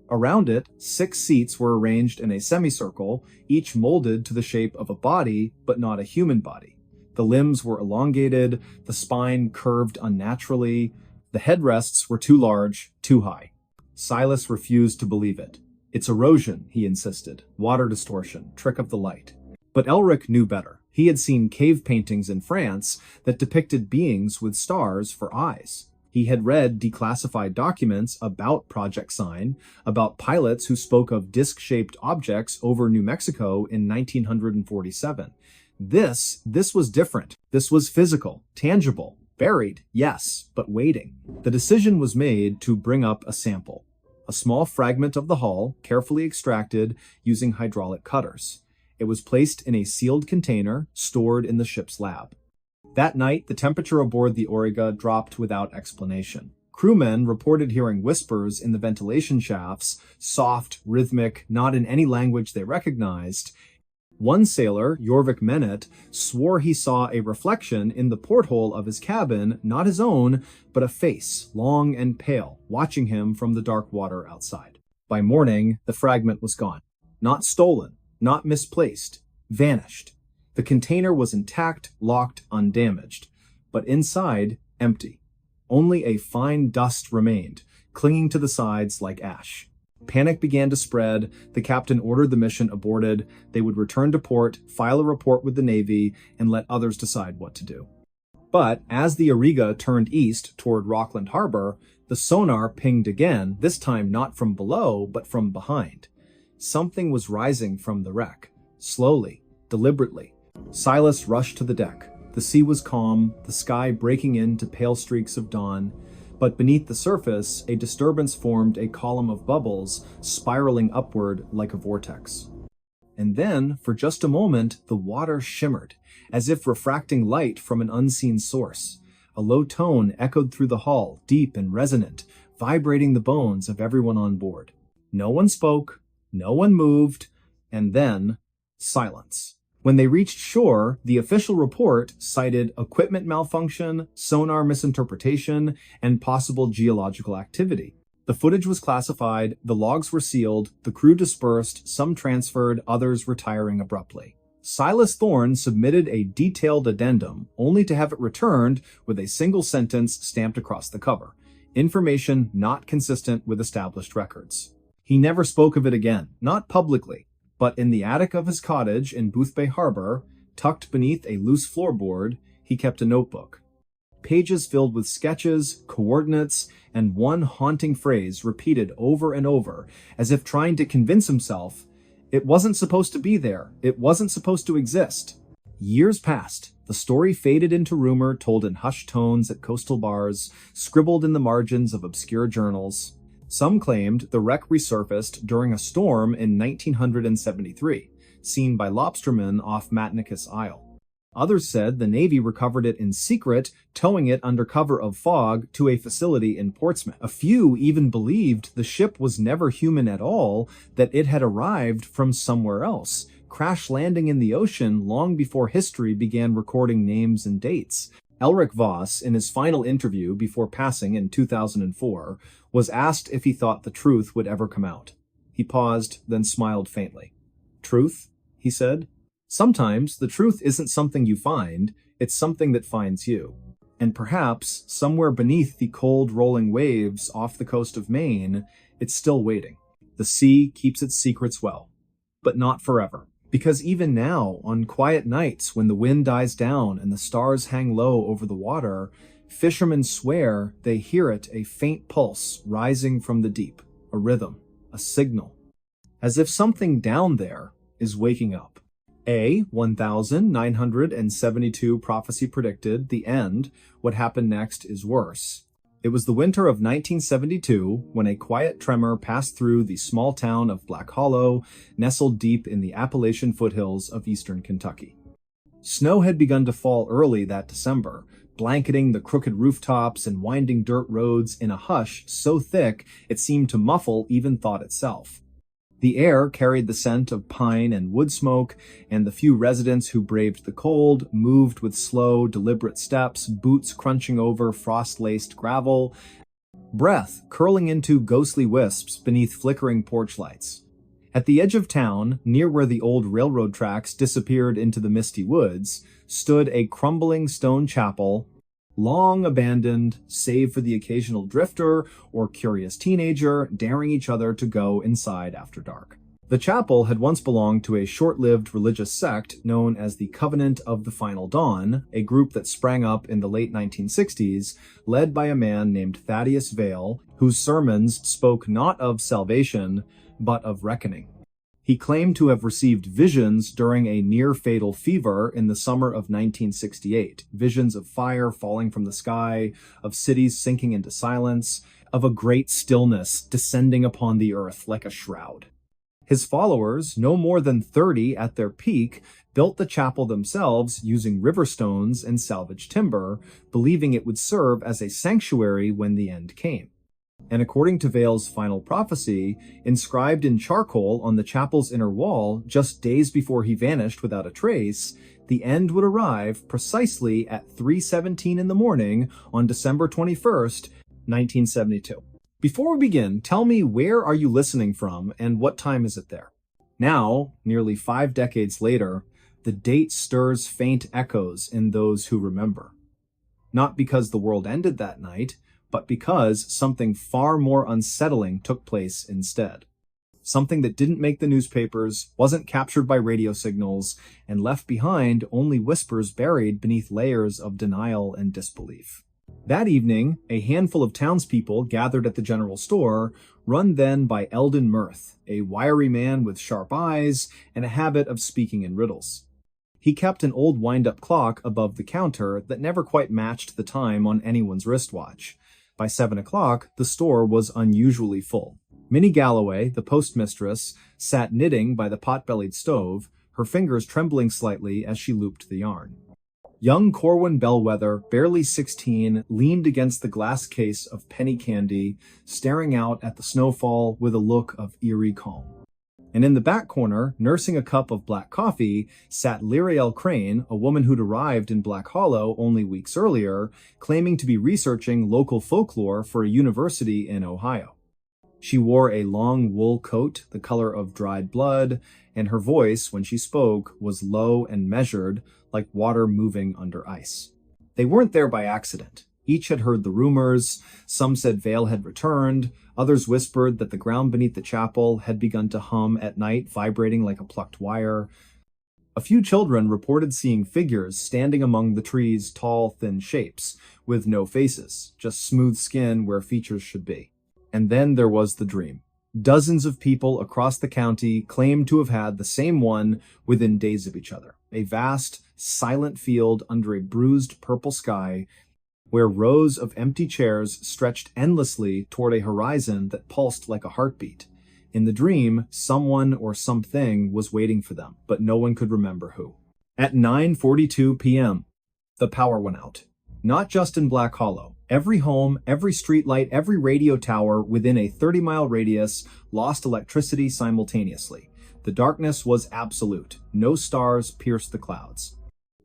Around it, 6 seats were arranged in a semicircle, each molded to the shape of a body, but not a human body. The limbs were elongated, the spine curved unnaturally, the headrests were too large, too high. Silas refused to believe it. It's erosion, he insisted. Water distortion, trick of the light. But Elric knew better. He had seen cave paintings in France that depicted beings with stars for eyes. He had read declassified documents about Project Sign, about pilots who spoke of disc-shaped objects over New Mexico in 1947. This was different. This was physical, tangible, buried, yes, but waiting. The decision was made to bring up a sample. A small fragment of the hull, carefully extracted using hydraulic cutters. It was placed in a sealed container, stored in the ship's lab. That night, the temperature aboard the Auriga dropped without explanation. Crewmen reported hearing whispers in the ventilation shafts, soft, rhythmic, not in any language they recognized. One sailor, Jorvik Menet, swore he saw a reflection in the porthole of his cabin, not his own, but a face, long and pale, watching him from the dark water outside. By morning, the fragment was gone. Not stolen, not misplaced, vanished. The container was intact, locked, undamaged, but inside, empty. Only a fine dust remained, clinging to the sides like ash. Panic began to spread. The captain ordered the mission aborted. They would return to port, file a report with the Navy, and let others decide what to do. But as the Auriga turned east toward Rockland Harbor, the sonar pinged again, this time not from below, but from behind. Something was rising from the wreck, slowly, deliberately. Silas rushed to the deck. The sea was calm, the sky breaking into pale streaks of dawn. But beneath the surface, a disturbance formed a column of bubbles, spiraling upward like a vortex. And then, for just a moment, the water shimmered, as if refracting light from an unseen source. A low tone echoed through the hull, deep and resonant, vibrating the bones of everyone on board. No one spoke, no one moved, and then, silence. When they reached shore, the official report cited equipment malfunction, sonar misinterpretation, and possible geological activity. The footage was classified, the logs were sealed, the crew dispersed, some transferred, others retiring abruptly. Silas Thorne submitted a detailed addendum, only to have it returned with a single sentence stamped across the cover. Information not consistent with established records. He never spoke of it again, not publicly. But in the attic of his cottage in Boothbay Harbor, tucked beneath a loose floorboard, he kept a notebook. pages filled with sketches, coordinates, and one haunting phrase repeated over and over, as if trying to convince himself it wasn't supposed to be there, it wasn't supposed to exist. Years passed. The story faded into rumor told in hushed tones at coastal bars, scribbled in the margins of obscure journals. Some claimed the wreck resurfaced during a storm in 1973, seen by lobstermen off Matnicus Isle. Others said the Navy recovered it in secret, towing it under cover of fog to a facility in Portsmouth. A few even believed the ship was never human at all, that it had arrived from somewhere else, crash landing in the ocean long before history began recording names and dates. Elric Voss, in his final interview before passing in 2004, was asked if he thought the truth would ever come out. He paused, then smiled faintly. "Truth?" he said. "Sometimes the truth isn't something you find, it's something that finds you. And perhaps, somewhere beneath the cold rolling waves off the coast of Maine, it's still waiting. The sea keeps its secrets well. But not forever. Because even now, on quiet nights when the wind dies down and the stars hang low over the water, fishermen swear they hear it, a faint pulse rising from the deep, a rhythm, a signal. As if something down there is waking up." 1972 prophecy predicted the end. What happened next is worse. It was the winter of 1972 when a quiet tremor passed through the small town of Black Hollow, nestled deep in the Appalachian foothills of eastern Kentucky. Snow had begun to fall early that December, blanketing the crooked rooftops and winding dirt roads in a hush so thick it seemed to muffle even thought itself. The air carried the scent of pine and wood smoke, and the few residents who braved the cold moved with slow, deliberate steps, boots crunching over frost-laced gravel, breath curling into ghostly wisps beneath flickering porch lights. At the edge of town, near where the old railroad tracks disappeared into the misty woods, stood a crumbling stone chapel, long abandoned, save for the occasional drifter or curious teenager daring each other to go inside after dark. The chapel had once belonged to a short-lived religious sect known as the Covenant of the Final Dawn, a group that sprang up in the late 1960s, led by a man named Thaddeus Vale, whose sermons spoke not of salvation, but of reckoning. He claimed to have received visions during a near-fatal fever in the summer of 1968, visions of fire falling from the sky, of cities sinking into silence, of a great stillness descending upon the earth like a shroud. His followers, no more than 30 at their peak, built the chapel themselves using river stones and salvaged timber, believing it would serve as a sanctuary when the end came. And according to Vale's final prophecy, inscribed in charcoal on the chapel's inner wall just days before he vanished without a trace, the end would arrive precisely at 3:17 in the morning on December 21st, 1972. Before we begin, tell me, where are you listening from and what time is it there? Now, nearly 5 decades later, the date stirs faint echoes in those who remember. Not because the world ended that night, but because something far more unsettling took place instead. Something that didn't make the newspapers, wasn't captured by radio signals, and left behind only whispers buried beneath layers of denial and disbelief. That evening, a handful of townspeople gathered at the general store, run then by Eldon Mirth, a wiry man with sharp eyes and a habit of speaking in riddles. He kept an old wind-up clock above the counter that never quite matched the time on anyone's wristwatch. By 7 o'clock, the store was unusually full. Minnie Galloway, the postmistress, sat knitting by the pot-bellied stove, her fingers trembling slightly as she looped the yarn. Young Corwin Bellwether, barely 16, leaned against the glass case of penny candy, staring out at the snowfall with a look of eerie calm. And in the back corner, nursing a cup of black coffee, sat Lyriel Crane, a woman who'd arrived in Black Hollow only weeks earlier, claiming to be researching local folklore for a university in Ohio. She wore a long wool coat, the color of dried blood, and her voice, when she spoke, was low and measured, like water moving under ice. They weren't there by accident. Each had heard the rumors. Some said Vale had returned. Others whispered that the ground beneath the chapel had begun to hum at night, vibrating like a plucked wire. A few children reported seeing figures standing among the trees' tall, thin shapes, with no faces, just smooth skin where features should be. And then there was the dream. Dozens of people across the county claimed to have had the same one within days of each other. A vast, silent field under a bruised purple sky where rows of empty chairs stretched endlessly toward a horizon that pulsed like a heartbeat. In the dream, someone or something was waiting for them, but no one could remember who. At 9:42 p.m., the power went out. Not just in Black Hollow. Every home, every streetlight, every radio tower within a 30-mile radius lost electricity simultaneously. The darkness was absolute. No stars pierced the clouds.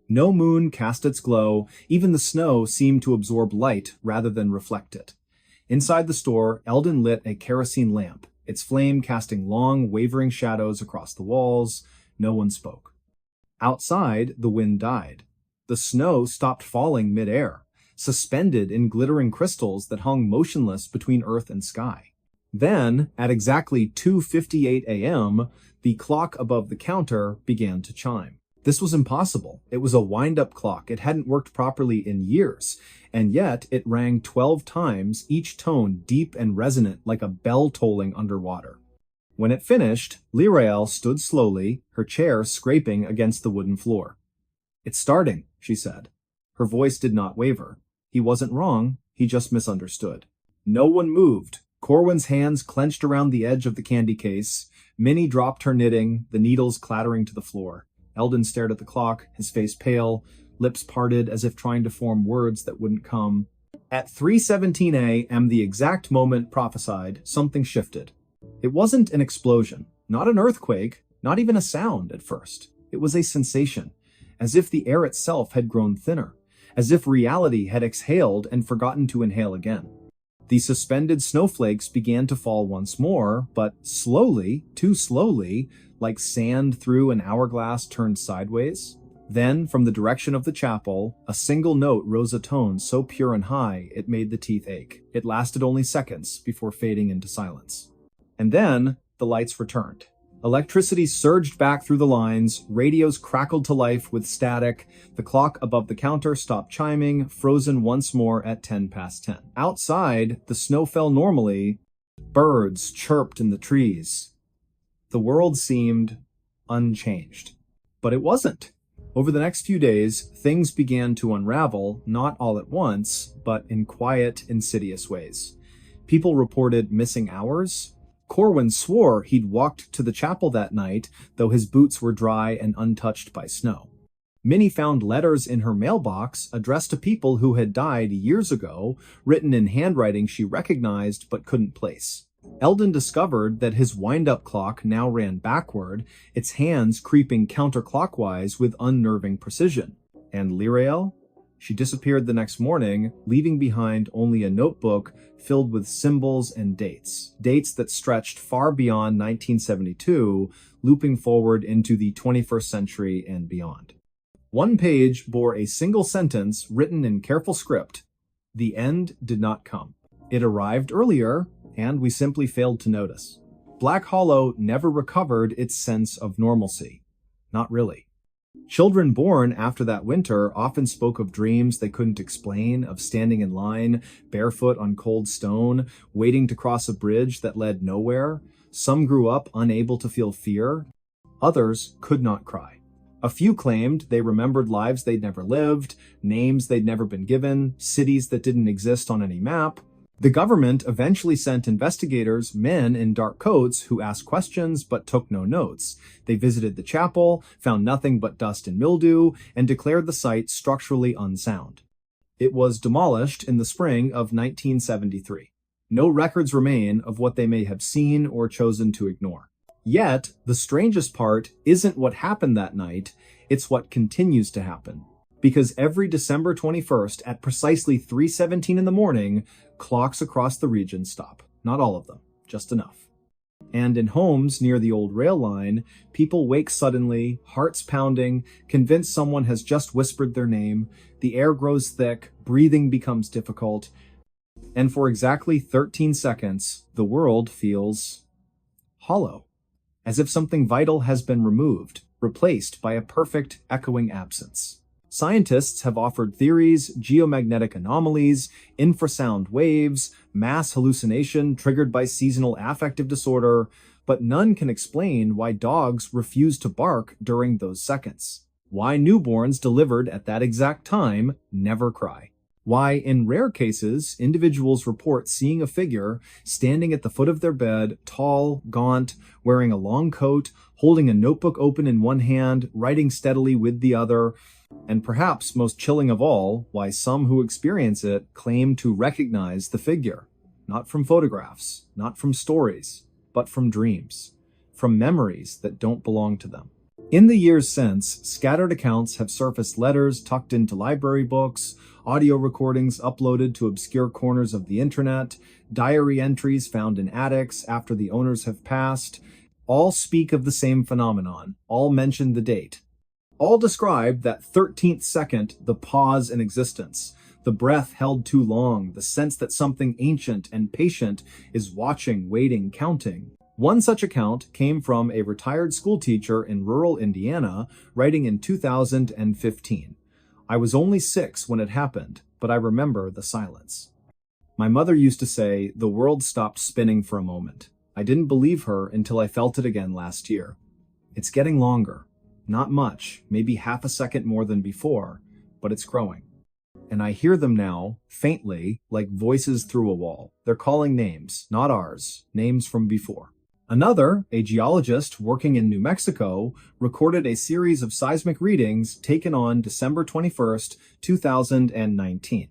No moon cast its glow. Even the snow seemed to absorb light rather than reflect it. Inside the store, Eldon lit a kerosene lamp, its flame casting long, wavering shadows across the walls. No one spoke. Outside, the wind died. The snow stopped falling mid-air, suspended in glittering crystals that hung motionless between earth and sky. Then, at exactly 2:58 a.m., the clock above the counter began to chime. This was impossible. It was a wind-up clock. It hadn't worked properly in years, and yet it rang 12 times, each tone deep and resonant like a bell tolling underwater. When it finished, Lirael stood slowly, her chair scraping against the wooden floor. "It's starting," she said. Her voice did not waver. He wasn't wrong, he just misunderstood. No one moved. Corwin's hands clenched around the edge of the candy case. Minnie dropped her knitting, the needles clattering to the floor. Eldon stared at the clock, his face pale, lips parted as if trying to form words that wouldn't come. At 3:17 a.m., the exact moment prophesied, something shifted. It wasn't an explosion, not an earthquake, not even a sound at first. It was a sensation, as if the air itself had grown thinner, as if reality had exhaled and forgotten to inhale again. The suspended snowflakes began to fall once more, but slowly, too slowly, like sand through an hourglass turned sideways. Then, from the direction of the chapel, a single note rose a tone so pure and high it made the teeth ache. It lasted only seconds before fading into silence. And then, the lights returned. Electricity surged back through the lines, radios crackled to life with static, the clock above the counter stopped chiming, frozen once more at 10 past 10. Outside, the snow fell normally, birds chirped in the trees. The world seemed unchanged. But it wasn't. Over the next few days, things began to unravel, not all at once, but in quiet, insidious ways. People reported missing hours. Corwin swore he'd walked to the chapel that night, though his boots were dry and untouched by snow. Minnie found letters in her mailbox addressed to people who had died years ago, written in handwriting she recognized but couldn't place. Eldon discovered that his wind-up clock now ran backward, its hands creeping counterclockwise with unnerving precision. And Lirael? She disappeared the next morning, leaving behind only a notebook filled with symbols and dates. Dates that stretched far beyond 1972, looping forward into the 21st century and beyond. One page bore a single sentence written in careful script. The end did not come. It arrived earlier, and we simply failed to notice. Black Hollow never recovered its sense of normalcy. Not really. Children born after that winter often spoke of dreams they couldn't explain, of standing in line, barefoot on cold stone, waiting to cross a bridge that led nowhere. Some grew up unable to feel fear. Others could not cry. A few claimed they remembered lives they'd never lived, names they'd never been given, cities that didn't exist on any map. The government eventually sent investigators, men in dark coats, who asked questions but took no notes. They visited the chapel, found nothing but dust and mildew, and declared the site structurally unsound. It was demolished in the spring of 1973. No records remain of what they may have seen or chosen to ignore. Yet, the strangest part isn't what happened that night, it's what continues to happen. Because every December 21st at precisely 3:17 in the morning, clocks across the region stop. Not all of them, just enough. And in homes near the old rail line, people wake suddenly, hearts pounding, convinced someone has just whispered their name. The air grows thick, breathing becomes difficult, and for exactly 13 seconds, the world feels hollow, as if something vital has been removed replaced by a perfect, echoing absence. Scientists have offered theories: geomagnetic anomalies, infrasound waves, mass hallucination triggered by seasonal affective disorder, but none can explain why dogs refuse to bark during those seconds. Why newborns delivered at that exact time never cry. Why, in rare cases, individuals report seeing a figure standing at the foot of their bed, tall, gaunt, wearing a long coat, holding a notebook open in one hand, writing steadily with the other. And perhaps most chilling of all, why some who experience it claim to recognize the figure. Not from photographs, not from stories, but from dreams, from memories that don't belong to them. In the years since, scattered accounts have surfaced: letters tucked into library books, audio recordings uploaded to obscure corners of the internet, diary entries found in attics after the owners have passed. All speak of the same phenomenon, all mention the date. All describe that 13th second, the pause in existence, the breath held too long, the sense that something ancient and patient is watching, waiting, counting. One such account came from a retired schoolteacher in rural Indiana, writing in 2015. I was only 6 when it happened, but I remember the silence. My mother used to say, the world stopped spinning for a moment. I didn't believe her until I felt it again last year. It's getting longer. Not much, maybe half a second more than before, but it's growing. And I hear them now, faintly, like voices through a wall. They're calling names, not ours, names from before. Another, a geologist working in New Mexico, recorded a series of seismic readings taken on December 21st, 2019.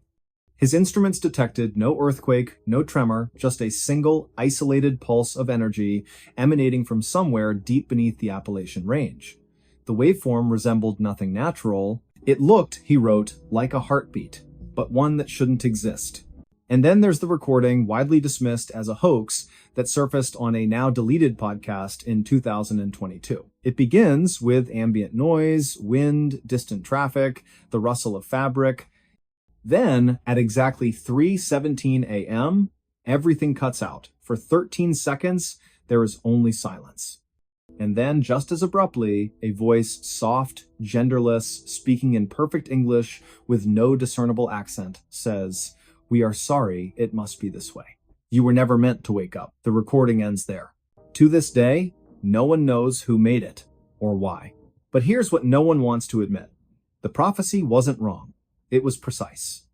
His instruments detected no earthquake, no tremor, just a single, isolated pulse of energy emanating from somewhere deep beneath the Appalachian Range. The waveform resembled nothing natural. It looked, he wrote, like a heartbeat, but one that shouldn't exist. And then there's the recording, widely dismissed as a hoax, that surfaced on a now-deleted podcast in 2022. It begins with ambient noise, wind, distant traffic, the rustle of fabric. Then, at exactly 3:17 a.m., everything cuts out. For 13 seconds, there is only silence. And then, just as abruptly, a voice, soft, genderless, speaking in perfect English with no discernible accent, says, "We are sorry, it must be this way. You were never meant to wake up." The recording ends there. To this day, no one knows who made it or why. But here's what no one wants to admit. The prophecy wasn't wrong. It was precise.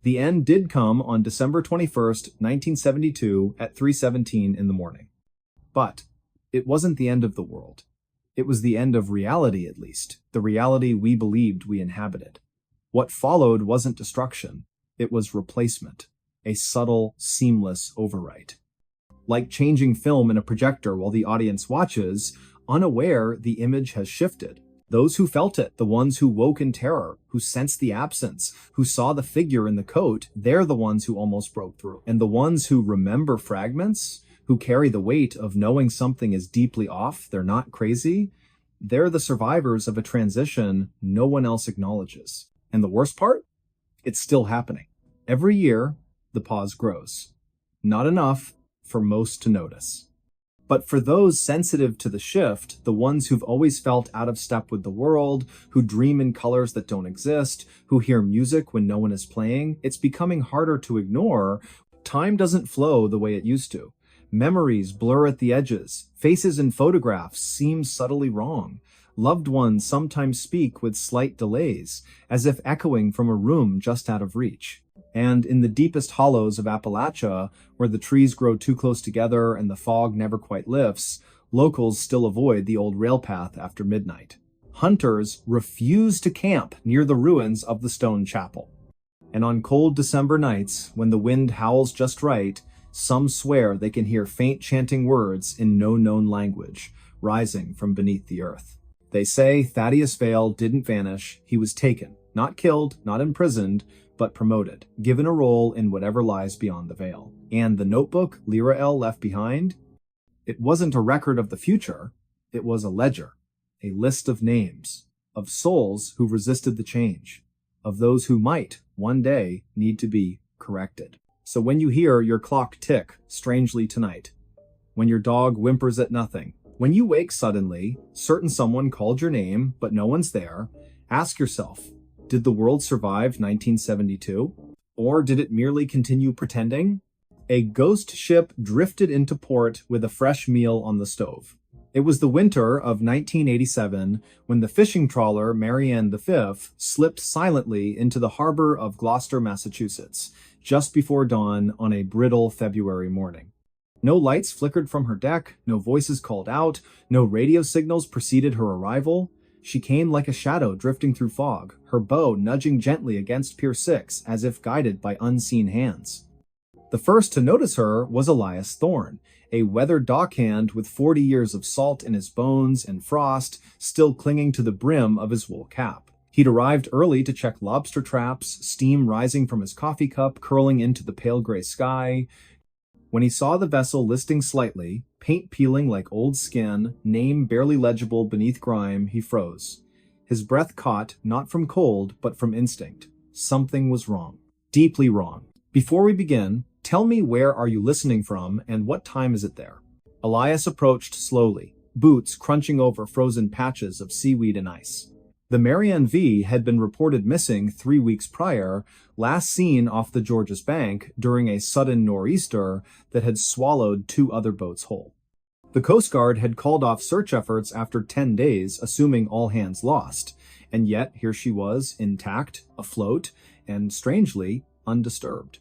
The end did come on December 21st, 1972 at 3:17 in the morning. But it wasn't the end of the world. It was the end of reality, at least, the reality we believed we inhabited. What followed wasn't destruction. It was replacement, a subtle, seamless overwrite. Like changing film in a projector while the audience watches, unaware, the image has shifted. Those who felt it, the ones who woke in terror, who sensed the absence, who saw the figure in the coat, they're the ones who almost broke through. And the ones who remember fragments, who carry the weight of knowing something is deeply off, they're not crazy, they're the survivors of a transition no one else acknowledges. And the worst part? It's still happening. Every year, the pause grows. Not enough for most to notice. But for those sensitive to the shift, the ones who've always felt out of step with the world, who dream in colors that don't exist, who hear music when no one is playing, it's becoming harder to ignore. Time doesn't flow the way it used to. Memories blur at the edges. Faces in photographs seem subtly wrong. Loved ones sometimes speak with slight delays, as if echoing from a room just out of reach. And in the deepest hollows of Appalachia, where the trees grow too close together and the fog never quite lifts, locals still avoid the old rail path after midnight. Hunters refuse to camp near the ruins of the stone chapel. And on cold December nights, when the wind howls just right, some swear they can hear faint chanting words in no known language, rising from beneath the earth. They say Thaddeus Vale didn't vanish, he was taken, not killed, not imprisoned, but promoted, given a role in whatever lies beyond the veil. And the notebook Lyra L left behind? It wasn't a record of the future, it was a ledger, a list of names, of souls who resisted the change, of those who might, one day, need to be corrected. So when you hear your clock tick strangely tonight, when your dog whimpers at nothing, When you wake suddenly, certain someone called your name, but no one's there, ask yourself, did the world survive 1972? Or did it merely continue pretending? A ghost ship drifted into port with a fresh meal on the stove. It was the winter of 1987 when the fishing trawler Marianne V slipped silently into the harbor of Gloucester, Massachusetts, just before dawn on a brittle February morning. No lights flickered from her deck, no voices called out, no radio signals preceded her arrival. She came like a shadow drifting through fog, her bow nudging gently against Pier 6 as if guided by unseen hands. The first to notice her was Elias Thorne, a weathered dockhand with 40 years of salt in his bones and frost still clinging to the brim of his wool cap. He'd arrived early to check lobster traps, steam rising from his coffee cup curling into the pale gray sky. When he saw the vessel listing slightly, paint peeling like old skin, name barely legible beneath grime, he froze. His breath caught, not from cold, but from instinct. Something was wrong. Deeply wrong. Before we begin, tell me where are you listening from and what time is it there? Elias approached slowly, boots crunching over frozen patches of seaweed and ice. The Marianne V had been reported missing 3 weeks prior, last seen off the Georges Bank during a sudden nor'easter that had swallowed 2 other boats whole. The Coast Guard had called off search efforts after 10 days, assuming all hands lost, and yet here she was, intact, afloat, and strangely, undisturbed.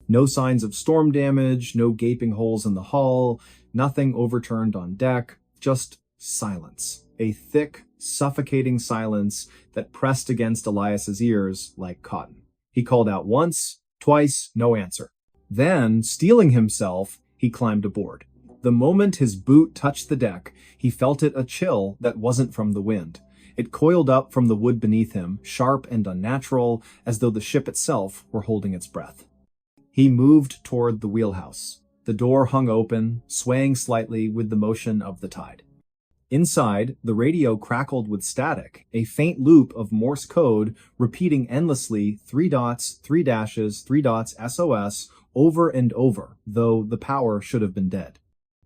No signs of storm damage, no gaping holes in the hull, nothing overturned on deck, just silence. A thick, suffocating silence that pressed against Elias's ears like cotton. He called out once, twice, no answer. Then, steeling himself, he climbed aboard. The moment his boot touched the deck, he felt it a chill that wasn't from the wind. It coiled up from the wood beneath him, sharp and unnatural, as though the ship itself were holding its breath. He moved toward the wheelhouse. The door hung open, swaying slightly with the motion of the tide. Inside, the radio crackled with static, a faint loop of Morse code repeating endlessly 3 dots, 3 dashes, 3 dots, SOS, over and over, though the power should have been dead.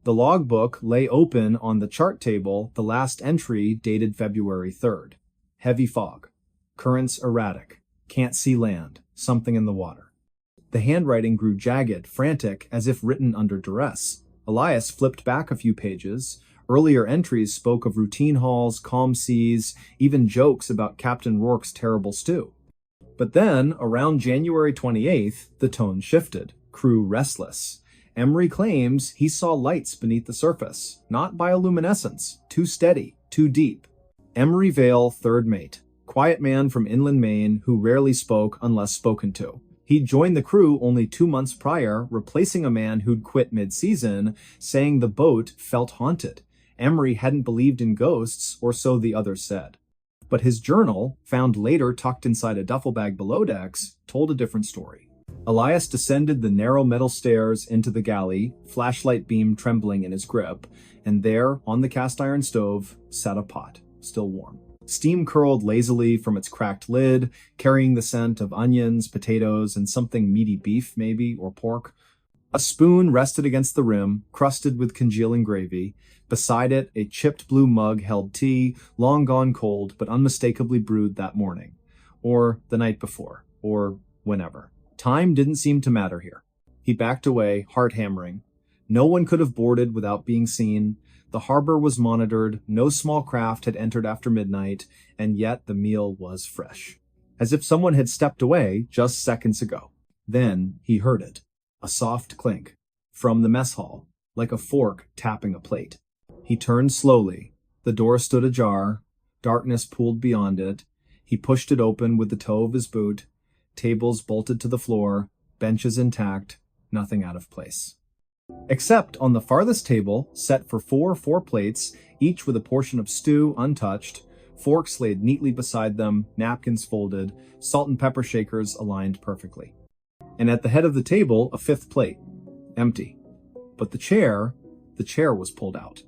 The logbook lay open on the chart table, the last entry dated February 3rd. Heavy fog. Currents erratic. Can't see land. Something in the water. The handwriting grew jagged, frantic, as if written under duress. Elias flipped back a few pages. Earlier entries spoke of routine hauls, calm seas, even jokes about Captain Rourke's terrible stew. But then, around January 28th, the tone shifted. Crew restless. Emery claims he saw lights beneath the surface, not bioluminescence, too steady, too deep. Emery Vale, third mate, quiet man from inland Maine who rarely spoke unless spoken to. He'd joined the crew only 2 months prior, replacing a man who'd quit mid-season, saying the boat felt haunted. Emery hadn't believed in ghosts, or so the others said. But his journal, found later tucked inside a duffel bag below decks, told a different story. Elias descended the narrow metal stairs into the galley, flashlight beam trembling in his grip, and there, on the cast iron stove, sat a pot, still warm. Steam curled lazily from its cracked lid, carrying the scent of onions, potatoes, and something meaty beef, maybe, or pork. A spoon rested against the rim, crusted with congealing gravy. Beside it, a chipped blue mug held tea, long gone cold, but unmistakably brewed that morning. Or the night before. Or whenever. Time didn't seem to matter here. He backed away, heart hammering. No one could have boarded without being seen. The harbor was monitored, no small craft had entered after midnight, and yet the meal was fresh. As if someone had stepped away just seconds ago. Then he heard it. A soft clink. From the mess hall, like a fork tapping a plate. He turned slowly. The door stood ajar. Darkness pooled beyond it. He pushed it open with the toe of his boot. Tables bolted to the floor. Benches intact. Nothing out of place. Except on the farthest table, set for four plates, each with a portion of stew untouched, forks laid neatly beside them, napkins folded, salt and pepper shakers aligned perfectly. And at the head of the table, a fifth plate. Empty. But the chair was pulled out.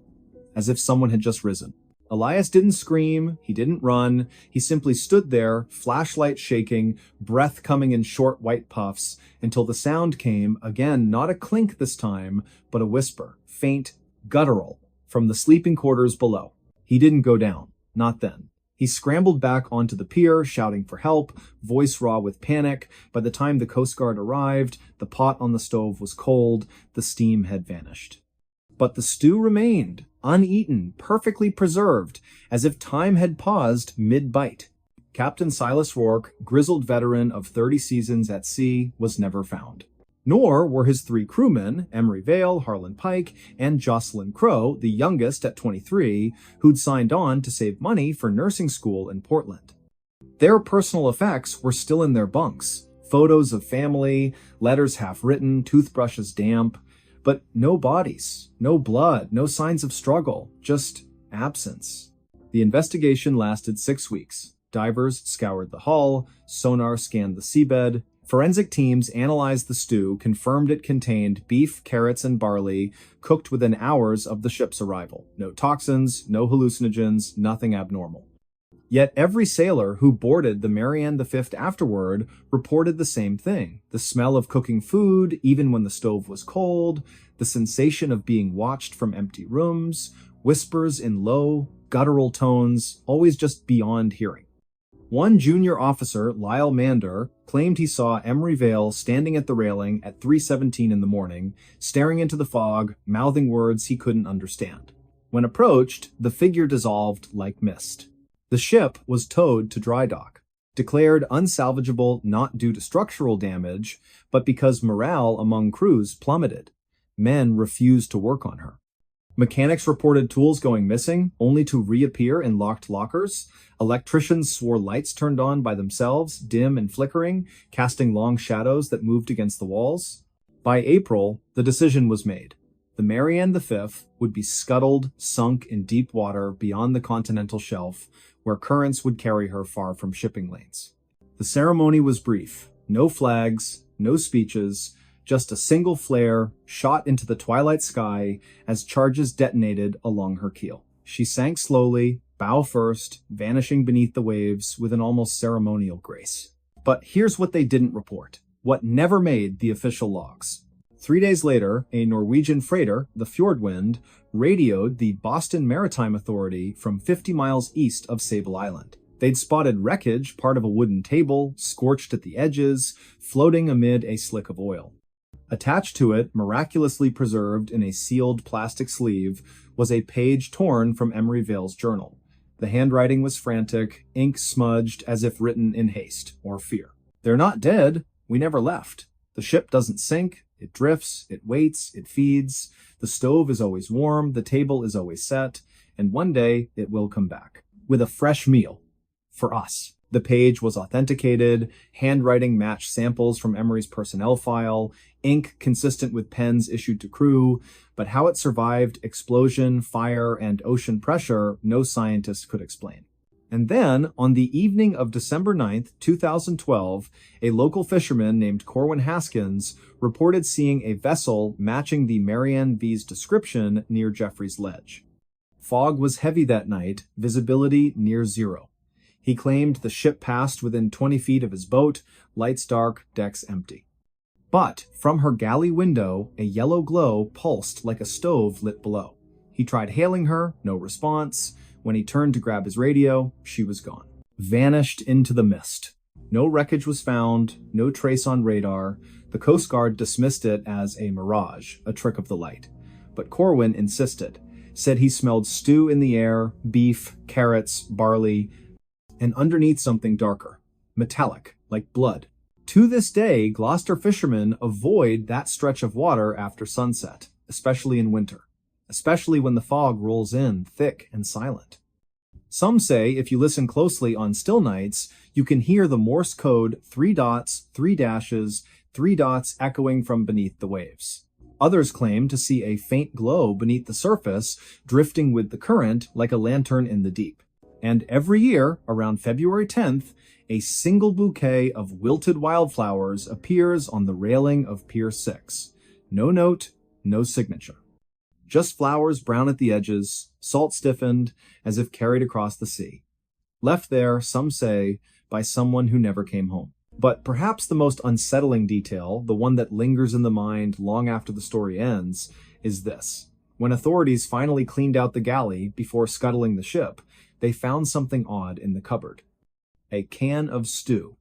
As if someone had just risen. Elias didn't scream, he didn't run, he simply stood there, flashlight shaking, breath coming in short white puffs, until the sound came, again not a clink this time, but a whisper, faint, guttural, from the sleeping quarters below. He didn't go down. Not then. He scrambled back onto the pier, shouting for help, voice raw with panic. By the time the Coast Guard arrived, the pot on the stove was cold, the steam had vanished. But the stew remained, uneaten, perfectly preserved, as if time had paused mid-bite. Captain Silas Rourke, grizzled veteran of 30 seasons at sea, was never found. Nor were his 3 crewmen, Emery Vale, Harlan Pike, and Jocelyn Crow, the youngest at 23, who'd signed on to save money for nursing school in Portland. Their personal effects were still in their bunks. Photos of family, letters half-written, toothbrushes damp, but no bodies, no blood, no signs of struggle, just absence. The investigation lasted 6 weeks. Divers scoured the hull, sonar scanned the seabed. Forensic teams analyzed the stew, confirmed it contained beef, carrots, and barley, cooked within hours of the ship's arrival. No toxins, no hallucinogens, nothing abnormal. Yet every sailor who boarded the Marianne V afterward reported the same thing. The smell of cooking food, even when the stove was cold, the sensation of being watched from empty rooms, whispers in low, guttural tones, always just beyond hearing. One junior officer, Lyle Mander, claimed he saw Emery Vale standing at the railing at 3:17 in the morning, staring into the fog, mouthing words he couldn't understand. When approached, the figure dissolved like mist. The ship was towed to dry dock, declared unsalvageable not due to structural damage, but because morale among crews plummeted. Men refused to work on her. Mechanics reported tools going missing, only to reappear in locked lockers. Electricians swore lights turned on by themselves, dim and flickering, casting long shadows that moved against the walls. By April, the decision was made. The Marianne V would be scuttled, sunk in deep water beyond the continental shelf, where currents would carry her far from shipping lanes. The ceremony was brief. No flags, no speeches, just a single flare shot into the twilight sky as charges detonated along her keel. She sank slowly, bow first, vanishing beneath the waves with an almost ceremonial grace. But here's what they didn't report, what never made the official logs. 3 days later, a Norwegian freighter, the Fjordwind, radioed the Boston Maritime Authority from 50 miles east of Sable Island. They'd spotted wreckage, part of a wooden table, scorched at the edges, floating amid a slick of oil. Attached to it, miraculously preserved in a sealed plastic sleeve, was a page torn from Emery Vale's journal. The handwriting was frantic, ink smudged as if written in haste or fear. "They're not dead. We never left. The ship doesn't sink. It drifts, it waits, it feeds. The stove is always warm, the table is always set, and one day it will come back. With a fresh meal. For us." The page was authenticated, handwriting matched samples from Emery's personnel file, ink consistent with pens issued to crew, but how it survived explosion, fire, and ocean pressure, no scientist could explain. And then, on the evening of December 9th, 2012, a local fisherman named Corwin Haskins reported seeing a vessel matching the Marianne V's description near Jeffrey's Ledge. Fog was heavy that night, visibility near zero. He claimed the ship passed within 20 feet of his boat, lights dark, decks empty. But from her galley window, a yellow glow pulsed like a stove lit below. He tried hailing her, no response. When he turned to grab his radio, she was gone. Vanished into the mist. No wreckage was found, no trace on radar. The Coast Guard dismissed it as a mirage, a trick of the light. But Corwin insisted, said he smelled stew in the air, beef, carrots, barley, and underneath something darker, metallic, like blood. To this day, Gloucester fishermen avoid that stretch of water after sunset, especially in winter, especially when the fog rolls in thick and silent. Some say if you listen closely on still nights, you can hear the Morse code 3 dots, 3 dashes, 3 dots echoing from beneath the waves. Others claim to see a faint glow beneath the surface, drifting with the current like a lantern in the deep. And every year, around February 10th, a single bouquet of wilted wildflowers appears on the railing of Pier 6. No note, no signature. Just flowers brown at the edges, salt stiffened, as if carried across the sea. Left there, some say, by someone who never came home. But perhaps the most unsettling detail, the one that lingers in the mind long after the story ends, is this. When authorities finally cleaned out the galley before scuttling the ship, they found something odd in the cupboard. A can of stew.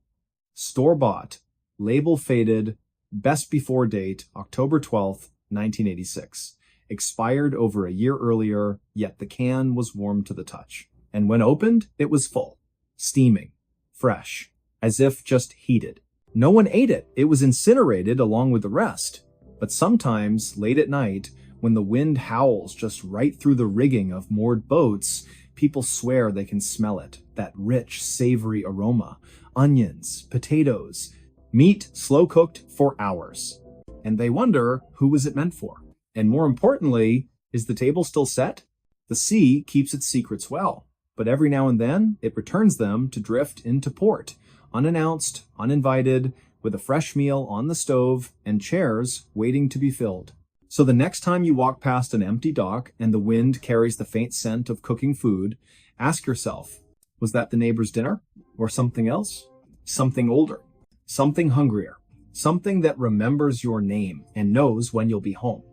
Store-bought, label faded, best before date, October 12th, 1986. Expired over a year earlier, yet the can was warm to the touch. And when opened, it was full. Steaming. Fresh. As if just heated. No one ate it. It was incinerated along with the rest. But sometimes, late at night, when the wind howls just right through the rigging of moored boats, people swear they can smell it. That rich, savory aroma. Onions, potatoes, meat slow-cooked for hours. And they wonder, who was it meant for? And more importantly, is the table still set? The sea keeps its secrets well, but every now and then, it returns them to drift into port, unannounced, uninvited, with a fresh meal on the stove and chairs waiting to be filled. So the next time you walk past an empty dock and the wind carries the faint scent of cooking food, ask yourself, was that the neighbor's dinner? Or something else? Something older? Something hungrier? Something that remembers your name and knows when you'll be home?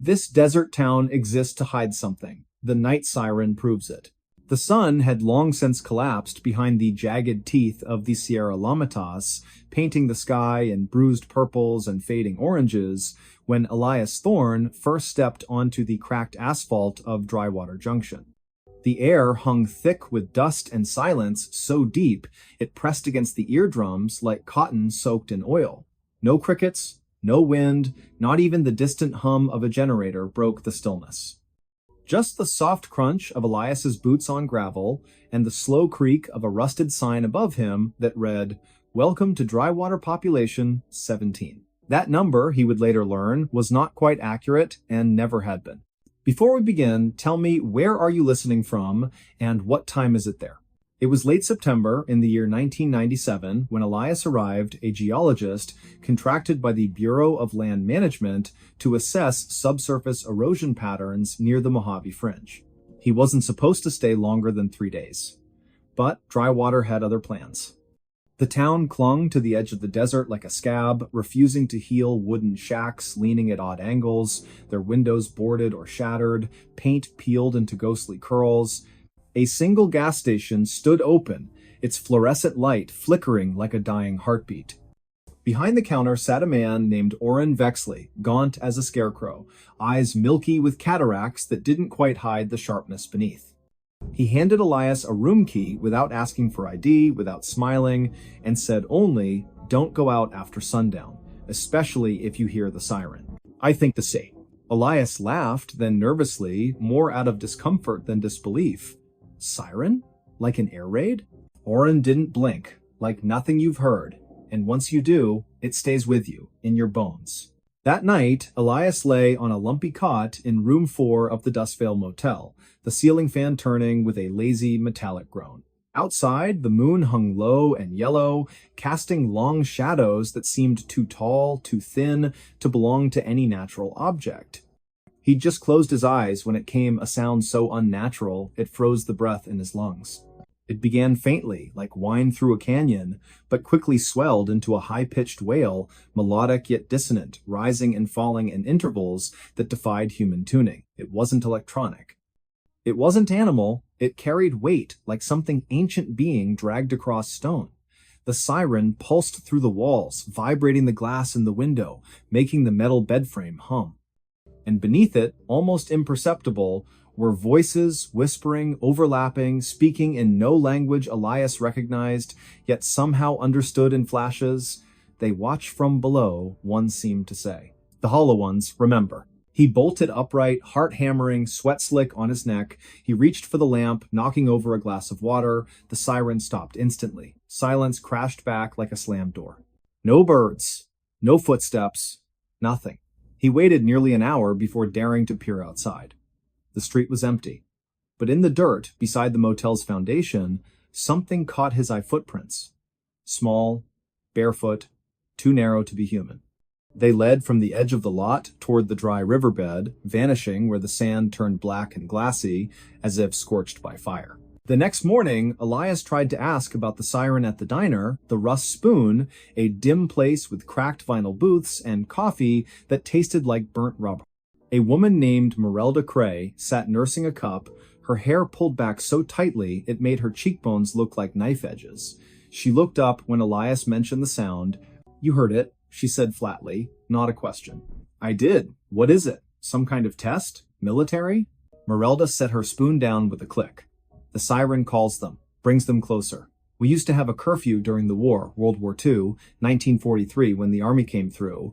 This desert town exists to hide something. The night siren proves it. The sun had long since collapsed behind the jagged teeth of the Sierra Lamitas, painting the sky in bruised purples and fading oranges, when Elias Thorne first stepped onto the cracked asphalt of Drywater Junction. The air hung thick with dust and silence so deep it pressed against the eardrums like cotton soaked in oil. No crickets, no wind, not even the distant hum of a generator broke the stillness. Just the soft crunch of Elias's boots on gravel and the slow creak of a rusted sign above him that read, "Welcome to Drywater Population 17." That number, he would later learn, was not quite accurate and never had been. Before we begin, tell me, where are you listening from and what time is it there? It was late September in the year 1997 when Elias arrived, a geologist contracted by the Bureau of Land Management to assess subsurface erosion patterns near the Mojave Fringe. He wasn't supposed to stay longer than 3 days. But Drywater had other plans. The town clung to the edge of the desert like a scab, refusing to heal wooden shacks leaning at odd angles, their windows boarded or shattered, paint peeled into ghostly curls. A single gas station stood open, its fluorescent light flickering like a dying heartbeat. Behind the counter sat a man named Orrin Vexley, gaunt as a scarecrow, eyes milky with cataracts that didn't quite hide the sharpness beneath. He handed Elias a room key without asking for ID, without smiling, and said only, "Don't go out after sundown, especially if you hear the siren." "I think the same." Elias laughed, then nervously, more out of discomfort than disbelief. "Siren? Like an air raid?" Orrin didn't blink, like nothing you've heard, and once you do, it stays with you, in your bones. That night, Elias lay on a lumpy cot in room 4 of the Dustvale Motel, the ceiling fan turning with a lazy metallic groan. Outside, the moon hung low and yellow, casting long shadows that seemed too tall, too thin to belong to any natural object. He'd just closed his eyes when it came a sound so unnatural it froze the breath in his lungs. It began faintly, like whine through a canyon, but quickly swelled into a high-pitched wail, melodic yet dissonant, rising and falling in intervals that defied human tuning. It wasn't electronic. It wasn't animal. It carried weight, like something ancient being dragged across stone. The siren pulsed through the walls, vibrating the glass in the window, making the metal bedframe hum. And beneath it, almost imperceptible, were voices whispering, overlapping, speaking in no language Elias recognized, yet somehow understood in flashes. "They watch from below," one seemed to say. The hollow ones, remember. He bolted upright, heart hammering, sweat slick on his neck. He reached for the lamp, knocking over a glass of water. The siren stopped instantly. Silence crashed back like a slammed door. No birds. No footsteps. Nothing. He waited nearly an hour before daring to peer outside. The street was empty, but in the dirt beside the motel's foundation, something caught his eye: footprints. Small, barefoot, too narrow to be human. They led from the edge of the lot toward the dry riverbed, vanishing where the sand turned black and glassy, as if scorched by fire. The next morning, Elias tried to ask about the siren at the diner, the Rust Spoon, a dim place with cracked vinyl booths and coffee that tasted like burnt rubber. A woman named Merelda Cray sat nursing a cup, her hair pulled back so tightly it made her cheekbones look like knife edges. She looked up when Elias mentioned the sound. "You heard it," she said flatly, not a question. "I did. What is it? Some kind of test? Military?" Merelda set her spoon down with a click. "The siren calls them, brings them closer. We used to have a curfew during the war, World War II, 1943, when the army came through.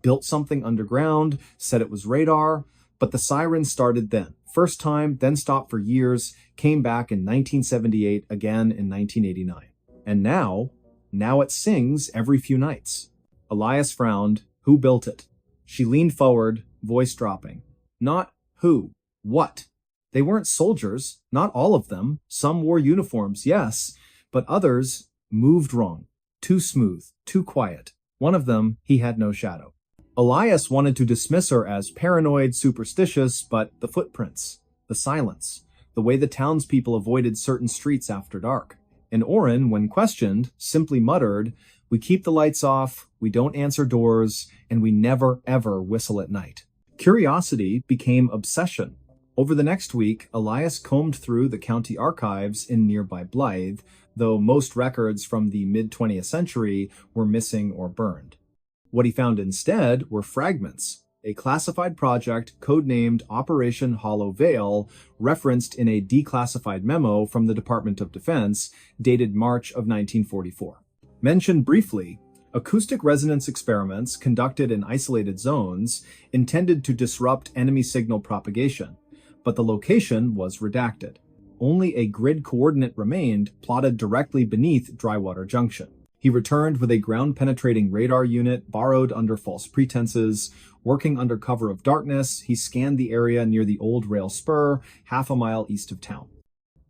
Built something underground, said it was radar, but the siren started then. First time, then stopped for years, came back in 1978, again in 1989. And now it sings every few nights." Elias frowned. "Who built it?" She leaned forward, voice dropping. "Not who, what? They weren't soldiers, not all of them. Some wore uniforms, yes, but others moved wrong. Too smooth, too quiet. One of them, he had no shadow." Elias wanted to dismiss her as paranoid, superstitious, but the footprints, the silence, the way the townspeople avoided certain streets after dark. And Oren, when questioned, simply muttered, "We keep the lights off, we don't answer doors, and we never ever whistle at night." Curiosity became obsession. Over the next week, Elias combed through the county archives in nearby Blythe, though most records from the mid-20th century were missing or burned. What he found instead were fragments, a classified project codenamed Operation Hollow Veil, referenced in a declassified memo from the Department of Defense dated March of 1944. Mentioned briefly, acoustic resonance experiments conducted in isolated zones intended to disrupt enemy signal propagation, but the location was redacted. Only a grid coordinate remained, plotted directly beneath Drywater Junction. He returned with a ground-penetrating radar unit borrowed under false pretenses. Working under cover of darkness, he scanned the area near the old rail spur, half a mile east of town.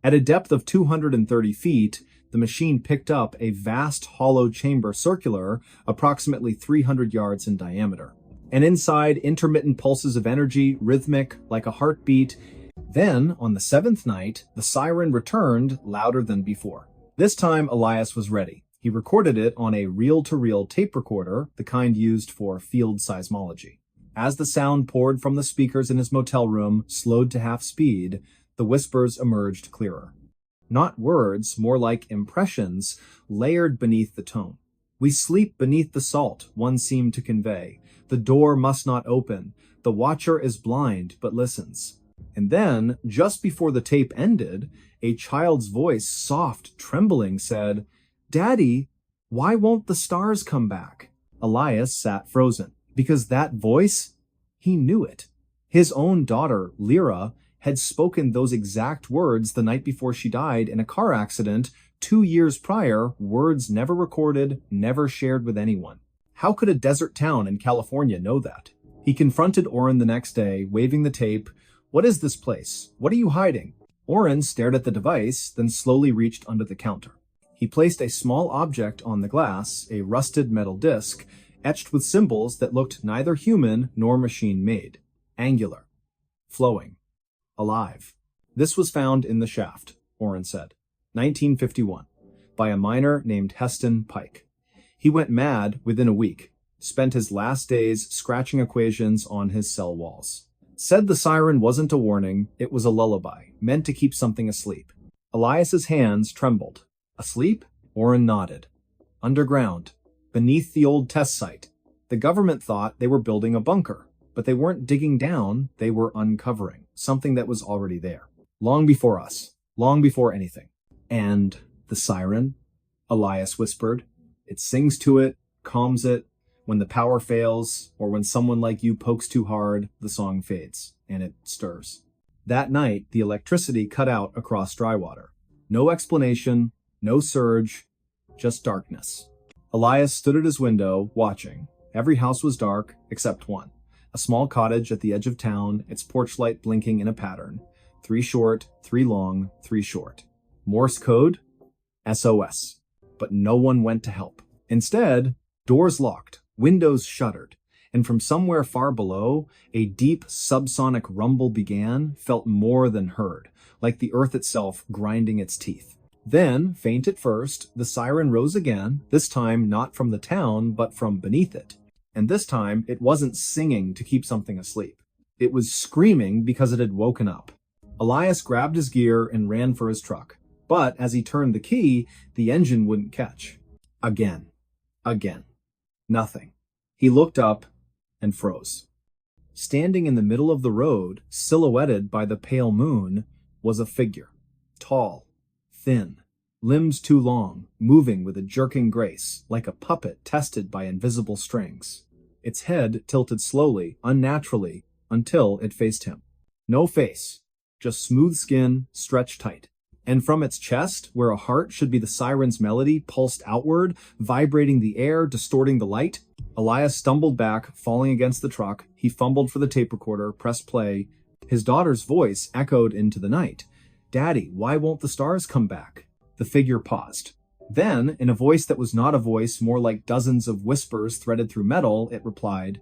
At a depth of 230 feet, the machine picked up a vast hollow chamber circular, approximately 300 yards in diameter. And inside, intermittent pulses of energy, rhythmic, like a heartbeat. Then, on the seventh night, the siren returned, louder than before. This time, Elias was ready. He recorded it on a reel-to-reel tape recorder, the kind used for field seismology. As the sound poured from the speakers in his motel room, slowed to half speed, the whispers emerged clearer. Not words, more like impressions, layered beneath the tone. "We sleep beneath the salt," one seemed to convey. "The door must not open. The watcher is blind, but listens." And then, just before the tape ended, a child's voice, soft, trembling, said, "Daddy, why won't the stars come back?" Elias sat frozen, because that voice, he knew it. His own daughter, Lyra, had spoken those exact words the night before she died in a car accident 2 years prior, words never recorded, never shared with anyone. How could a desert town in California know that? He confronted Oren the next day, waving the tape. "What is this place? What are you hiding?" Oren stared at the device, then slowly reached under the counter. He placed a small object on the glass, a rusted metal disc, etched with symbols that looked neither human nor machine-made. Angular. Flowing. Alive. "This was found in the shaft," Oren said. 1951. By a miner named Heston Pike. He went mad within a week. Spent his last days scratching equations on his cell walls. Said the siren wasn't a warning, it was a lullaby, meant to keep something asleep. Elias's hands trembled. Asleep? Oren nodded. Underground. Beneath the old test site. The government thought they were building a bunker, but they weren't digging down, they were uncovering something that was already there. Long before us. Long before anything. And the siren? Elias whispered. It sings to it, calms it. When the power fails, or when someone like you pokes too hard, the song fades, and it stirs. That night, the electricity cut out across Drywater. No explanation, no surge, just darkness. Elias stood at his window, watching. Every house was dark, except one. A small cottage at the edge of town, its porch light blinking in a pattern. 3 short, 3 long, 3 short. Morse code? SOS. But no one went to help. Instead, doors locked, windows shuttered, and from somewhere far below, a deep subsonic rumble began, felt more than heard, like the earth itself grinding its teeth. Then, faint at first, the siren rose again, this time not from the town, but from beneath it. And this time, it wasn't singing to keep something asleep. It was screaming because it had woken up. Elias grabbed his gear and ran for his truck. But as he turned the key, the engine wouldn't catch. Again. Again. Nothing. He looked up and froze. Standing in the middle of the road, silhouetted by the pale moon, was a figure. Tall, thin, limbs too long, moving with a jerking grace, like a puppet tested by invisible strings. Its head tilted slowly, unnaturally, until it faced him. No face, just smooth skin stretched tight. And from its chest, where a heart should be the siren's melody, pulsed outward, vibrating the air, distorting the light. Elias stumbled back, falling against the truck. He fumbled for the tape recorder, pressed play. His daughter's voice echoed into the night. "Daddy, why won't the stars come back?" The figure paused. Then, in a voice that was not a voice, more like dozens of whispers threaded through metal, it replied,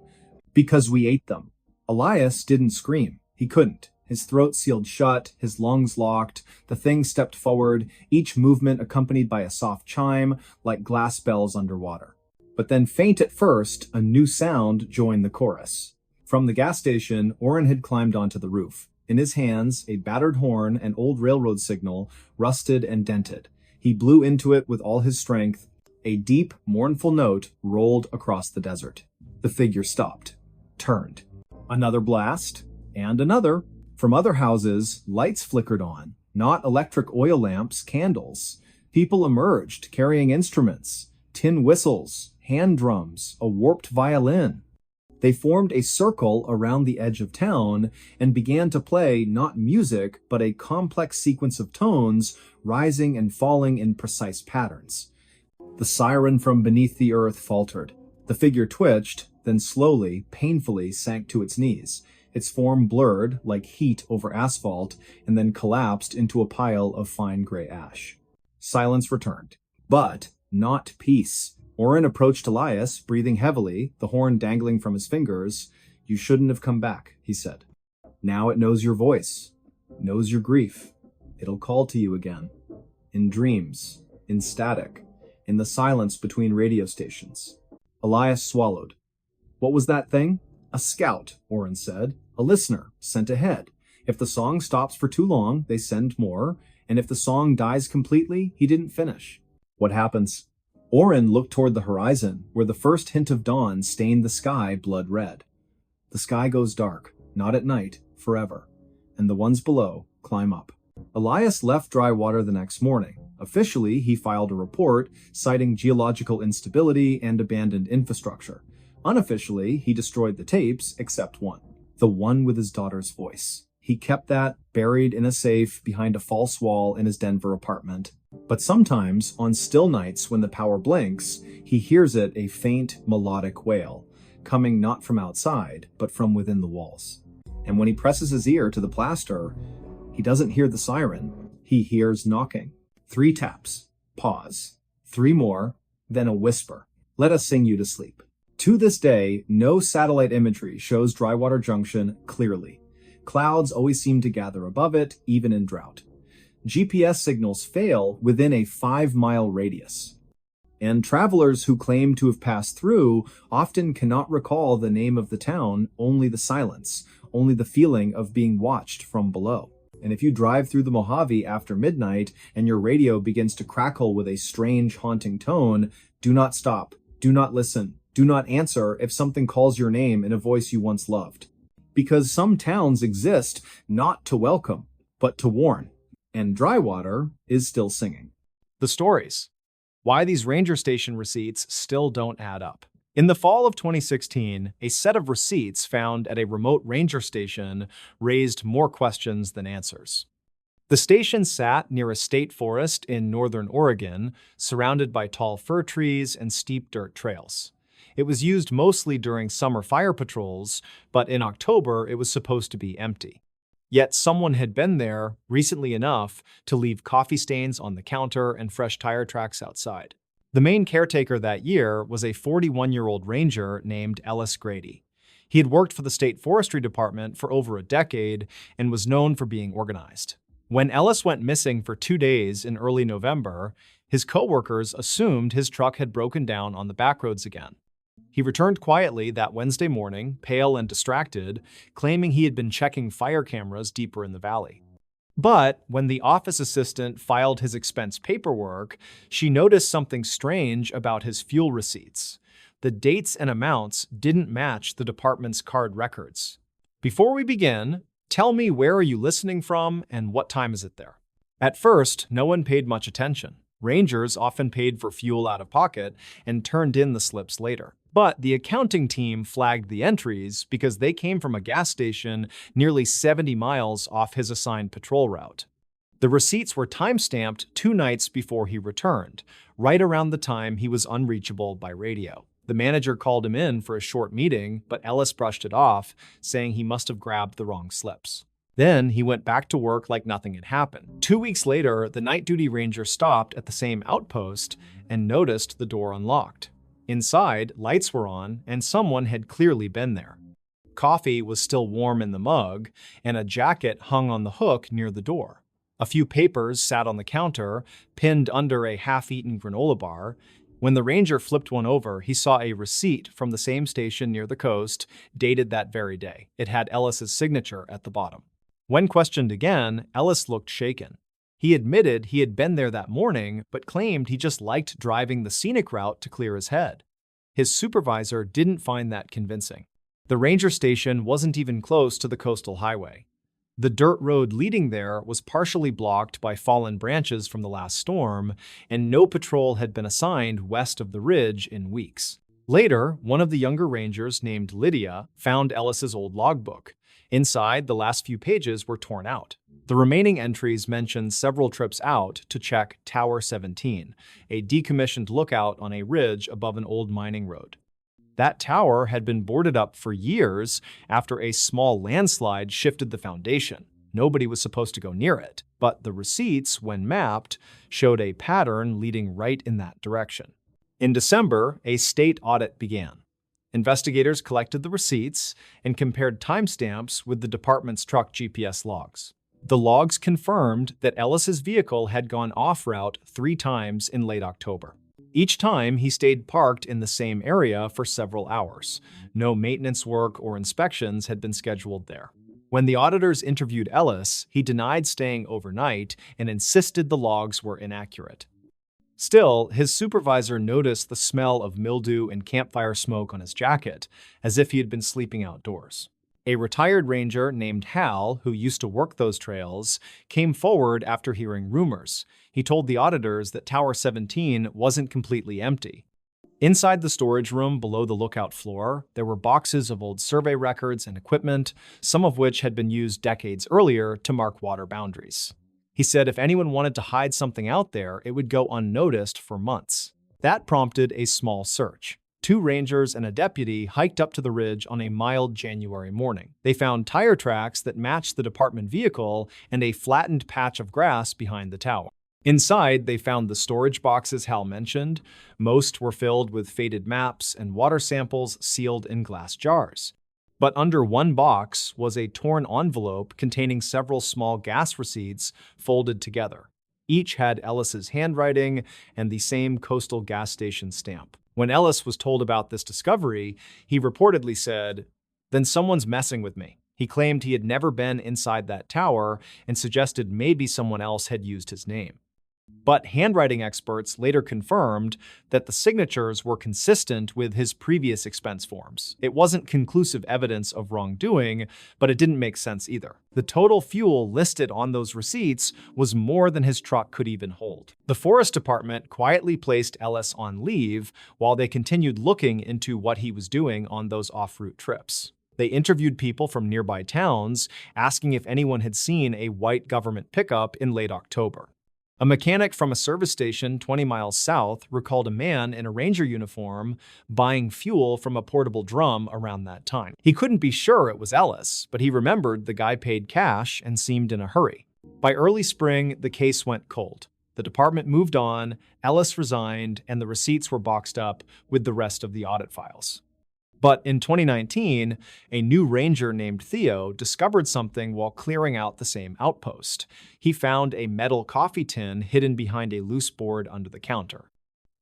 "Because we ate them." Elias didn't scream. He couldn't. His throat sealed shut, his lungs locked. The thing stepped forward, each movement accompanied by a soft chime, like glass bells underwater. But then, faint at first, a new sound joined the chorus. From the gas station, Oren had climbed onto the roof. In his hands, a battered horn, an old railroad signal, rusted and dented. He blew into it with all his strength. A deep, mournful note rolled across the desert. The figure stopped, turned. Another blast, and another. From other houses, lights flickered on, not electric oil lamps, candles. People emerged, carrying instruments, tin whistles, hand drums, a warped violin. They formed a circle around the edge of town and began to play not music, but a complex sequence of tones, rising and falling in precise patterns. The siren from beneath the earth faltered. The figure twitched, then slowly, painfully sank to its knees. Its form blurred, like heat over asphalt, and then collapsed into a pile of fine gray ash. Silence returned. But not peace. Oren approached Elias, breathing heavily, the horn dangling from his fingers. "You shouldn't have come back," he said. "Now it knows your voice, knows your grief. It'll call to you again. In dreams, in static, in the silence between radio stations." Elias swallowed. "What was that thing?" "A scout," Oren said. "A listener, sent ahead. If the song stops for too long, they send more, and if the song dies completely, he didn't finish." "What happens?" Oren looked toward the horizon, where the first hint of dawn stained the sky blood red. "The sky goes dark, not at night, forever, and the ones below climb up." Elias left Drywater the next morning. Officially, he filed a report citing geological instability and abandoned infrastructure. Unofficially, he destroyed the tapes, except one. The one with his daughter's voice. He kept that buried in a safe behind a false wall in his Denver apartment. But sometimes, on still nights when the power blinks, he hears it, a faint, melodic wail, coming not from outside, but from within the walls. And when he presses his ear to the plaster, he doesn't hear the siren. He hears knocking. 3 taps. Pause. 3 more. Then a whisper. "Let us sing you to sleep." To this day, no satellite imagery shows Drywater Junction clearly. Clouds always seem to gather above it, even in drought. GPS signals fail within a 5-mile radius. And travelers who claim to have passed through often cannot recall the name of the town, only the silence, only the feeling of being watched from below. And if you drive through the Mojave after midnight and your radio begins to crackle with a strange, haunting tone, do not stop, do not listen, do not answer if something calls your name in a voice you once loved. Because some towns exist not to welcome, but to warn. And Drywater is still singing. The stories. Why these ranger station receipts still don't add up. In the fall of 2016, a set of receipts found at a remote ranger station raised more questions than answers. The station sat near a state forest in northern Oregon, surrounded by tall fir trees and steep dirt trails. It was used mostly during summer fire patrols, but in October it was supposed to be empty. Yet someone had been there recently enough to leave coffee stains on the counter and fresh tire tracks outside. The main caretaker that year was a 41-year-old ranger named Ellis Grady. He had worked for the state forestry department for over a decade and was known for being organized. When Ellis went missing for 2 days in early November, his coworkers assumed his truck had broken down on the backroads again. He returned quietly that Wednesday morning, pale and distracted, claiming he had been checking fire cameras deeper in the valley. But when the office assistant filed his expense paperwork, she noticed something strange about his fuel receipts. The dates and amounts didn't match the department's card records. Before we begin, tell me, where are you listening from and what time is it there? At first, no one paid much attention. Rangers often paid for fuel out of pocket and turned in the slips later. But the accounting team flagged the entries because they came from a gas station nearly 70 miles off his assigned patrol route. The receipts were time-stamped 2 nights before he returned, right around the time he was unreachable by radio. The manager called him in for a short meeting, but Ellis brushed it off, saying he must have grabbed the wrong slips. Then he went back to work like nothing had happened. 2 weeks later, the night duty ranger stopped at the same outpost and noticed the door unlocked. Inside, lights were on, and someone had clearly been there. Coffee was still warm in the mug, and a jacket hung on the hook near the door. A few papers sat on the counter, pinned under a half-eaten granola bar. When the ranger flipped one over, he saw a receipt from the same station near the coast, dated that very day. It had Ellis's signature at the bottom. When questioned again, Ellis looked shaken. He admitted he had been there that morning, but claimed he just liked driving the scenic route to clear his head. His supervisor didn't find that convincing. The ranger station wasn't even close to the coastal highway. The dirt road leading there was partially blocked by fallen branches from the last storm, and no patrol had been assigned west of the ridge in weeks. Later, one of the younger rangers named Lydia found Ellis's old logbook. Inside, the last few pages were torn out. The remaining entries mentioned several trips out to check Tower 17, a decommissioned lookout on a ridge above an old mining road. That tower had been boarded up for years after a small landslide shifted the foundation. Nobody was supposed to go near it, but the receipts, when mapped, showed a pattern leading right in that direction. In December, a state audit began. Investigators collected the receipts and compared timestamps with the department's truck GPS logs. The logs confirmed that Ellis's vehicle had gone off-route 3 times in late October. Each time, he stayed parked in the same area for several hours. No maintenance work or inspections had been scheduled there. When the auditors interviewed Ellis, he denied staying overnight and insisted the logs were inaccurate. Still, his supervisor noticed the smell of mildew and campfire smoke on his jacket, as if he had been sleeping outdoors. A retired ranger named Hal, who used to work those trails, came forward after hearing rumors. He told the auditors that Tower 17 wasn't completely empty. Inside the storage room below the lookout floor, there were boxes of old survey records and equipment, some of which had been used decades earlier to mark water boundaries. He said if anyone wanted to hide something out there, it would go unnoticed for months. That prompted a small search. 2 rangers and a deputy hiked up to the ridge on a mild January morning. They found tire tracks that matched the department vehicle and a flattened patch of grass behind the tower. Inside, they found the storage boxes Hal mentioned. Most were filled with faded maps and water samples sealed in glass jars. But under one box was a torn envelope containing several small gas receipts folded together. Each had Ellis's handwriting and the same coastal gas station stamp. When Ellis was told about this discovery, he reportedly said, "Then someone's messing with me." He claimed he had never been inside that tower and suggested maybe someone else had used his name. But handwriting experts later confirmed that the signatures were consistent with his previous expense forms. It wasn't conclusive evidence of wrongdoing, but it didn't make sense either. The total fuel listed on those receipts was more than his truck could even hold. The Forest Department quietly placed Ellis on leave while they continued looking into what he was doing on those off-route trips. They interviewed people from nearby towns, asking if anyone had seen a white government pickup in late October. A mechanic from a service station 20 miles south recalled a man in a ranger uniform buying fuel from a portable drum around that time. He couldn't be sure it was Ellis, but he remembered the guy paid cash and seemed in a hurry. By early spring, the case went cold. The department moved on, Ellis resigned, and the receipts were boxed up with the rest of the audit files. But in 2019, a new ranger named Theo discovered something while clearing out the same outpost. He found a metal coffee tin hidden behind a loose board under the counter.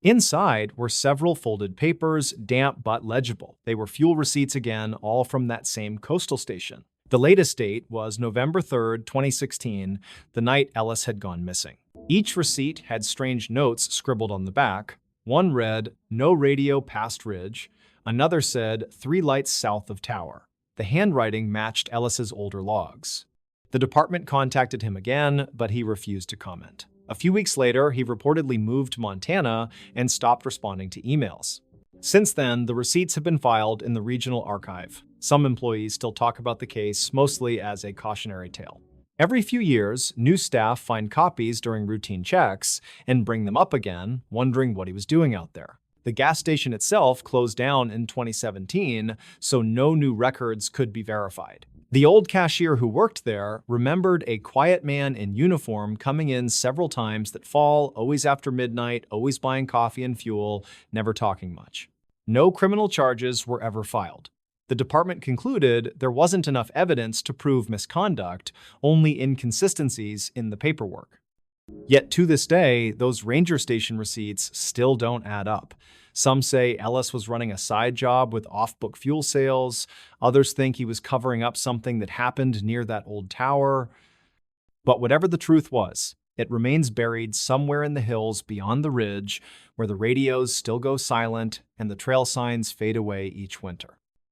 Inside were several folded papers, damp but legible. They were fuel receipts again, all from that same coastal station. The latest date was November 3rd, 2016, the night Ellis had gone missing. Each receipt had strange notes scribbled on the back. One read, "No radio past Ridge." Another said, "3 lights south of Tower." The handwriting matched Ellis's older logs. The department contacted him again, but he refused to comment. A few weeks later, he reportedly moved to Montana and stopped responding to emails. Since then, the receipts have been filed in the regional archive. Some employees still talk about the case, mostly as a cautionary tale. Every few years, new staff find copies during routine checks and bring them up again, wondering what he was doing out there. The gas station itself closed down in 2017, so no new records could be verified. The old cashier who worked there remembered a quiet man in uniform coming in several times that fall, always after midnight, always buying coffee and fuel, never talking much. No criminal charges were ever filed. The department concluded there wasn't enough evidence to prove misconduct, only inconsistencies in the paperwork. Yet to this day, those ranger station receipts still don't add up. Some say Ellis was running a side job with off-book fuel sales. Others think he was covering up something that happened near that old tower. But whatever the truth was, it remains buried somewhere in the hills beyond the ridge, where the radios still go silent and the trail signs fade away each winter.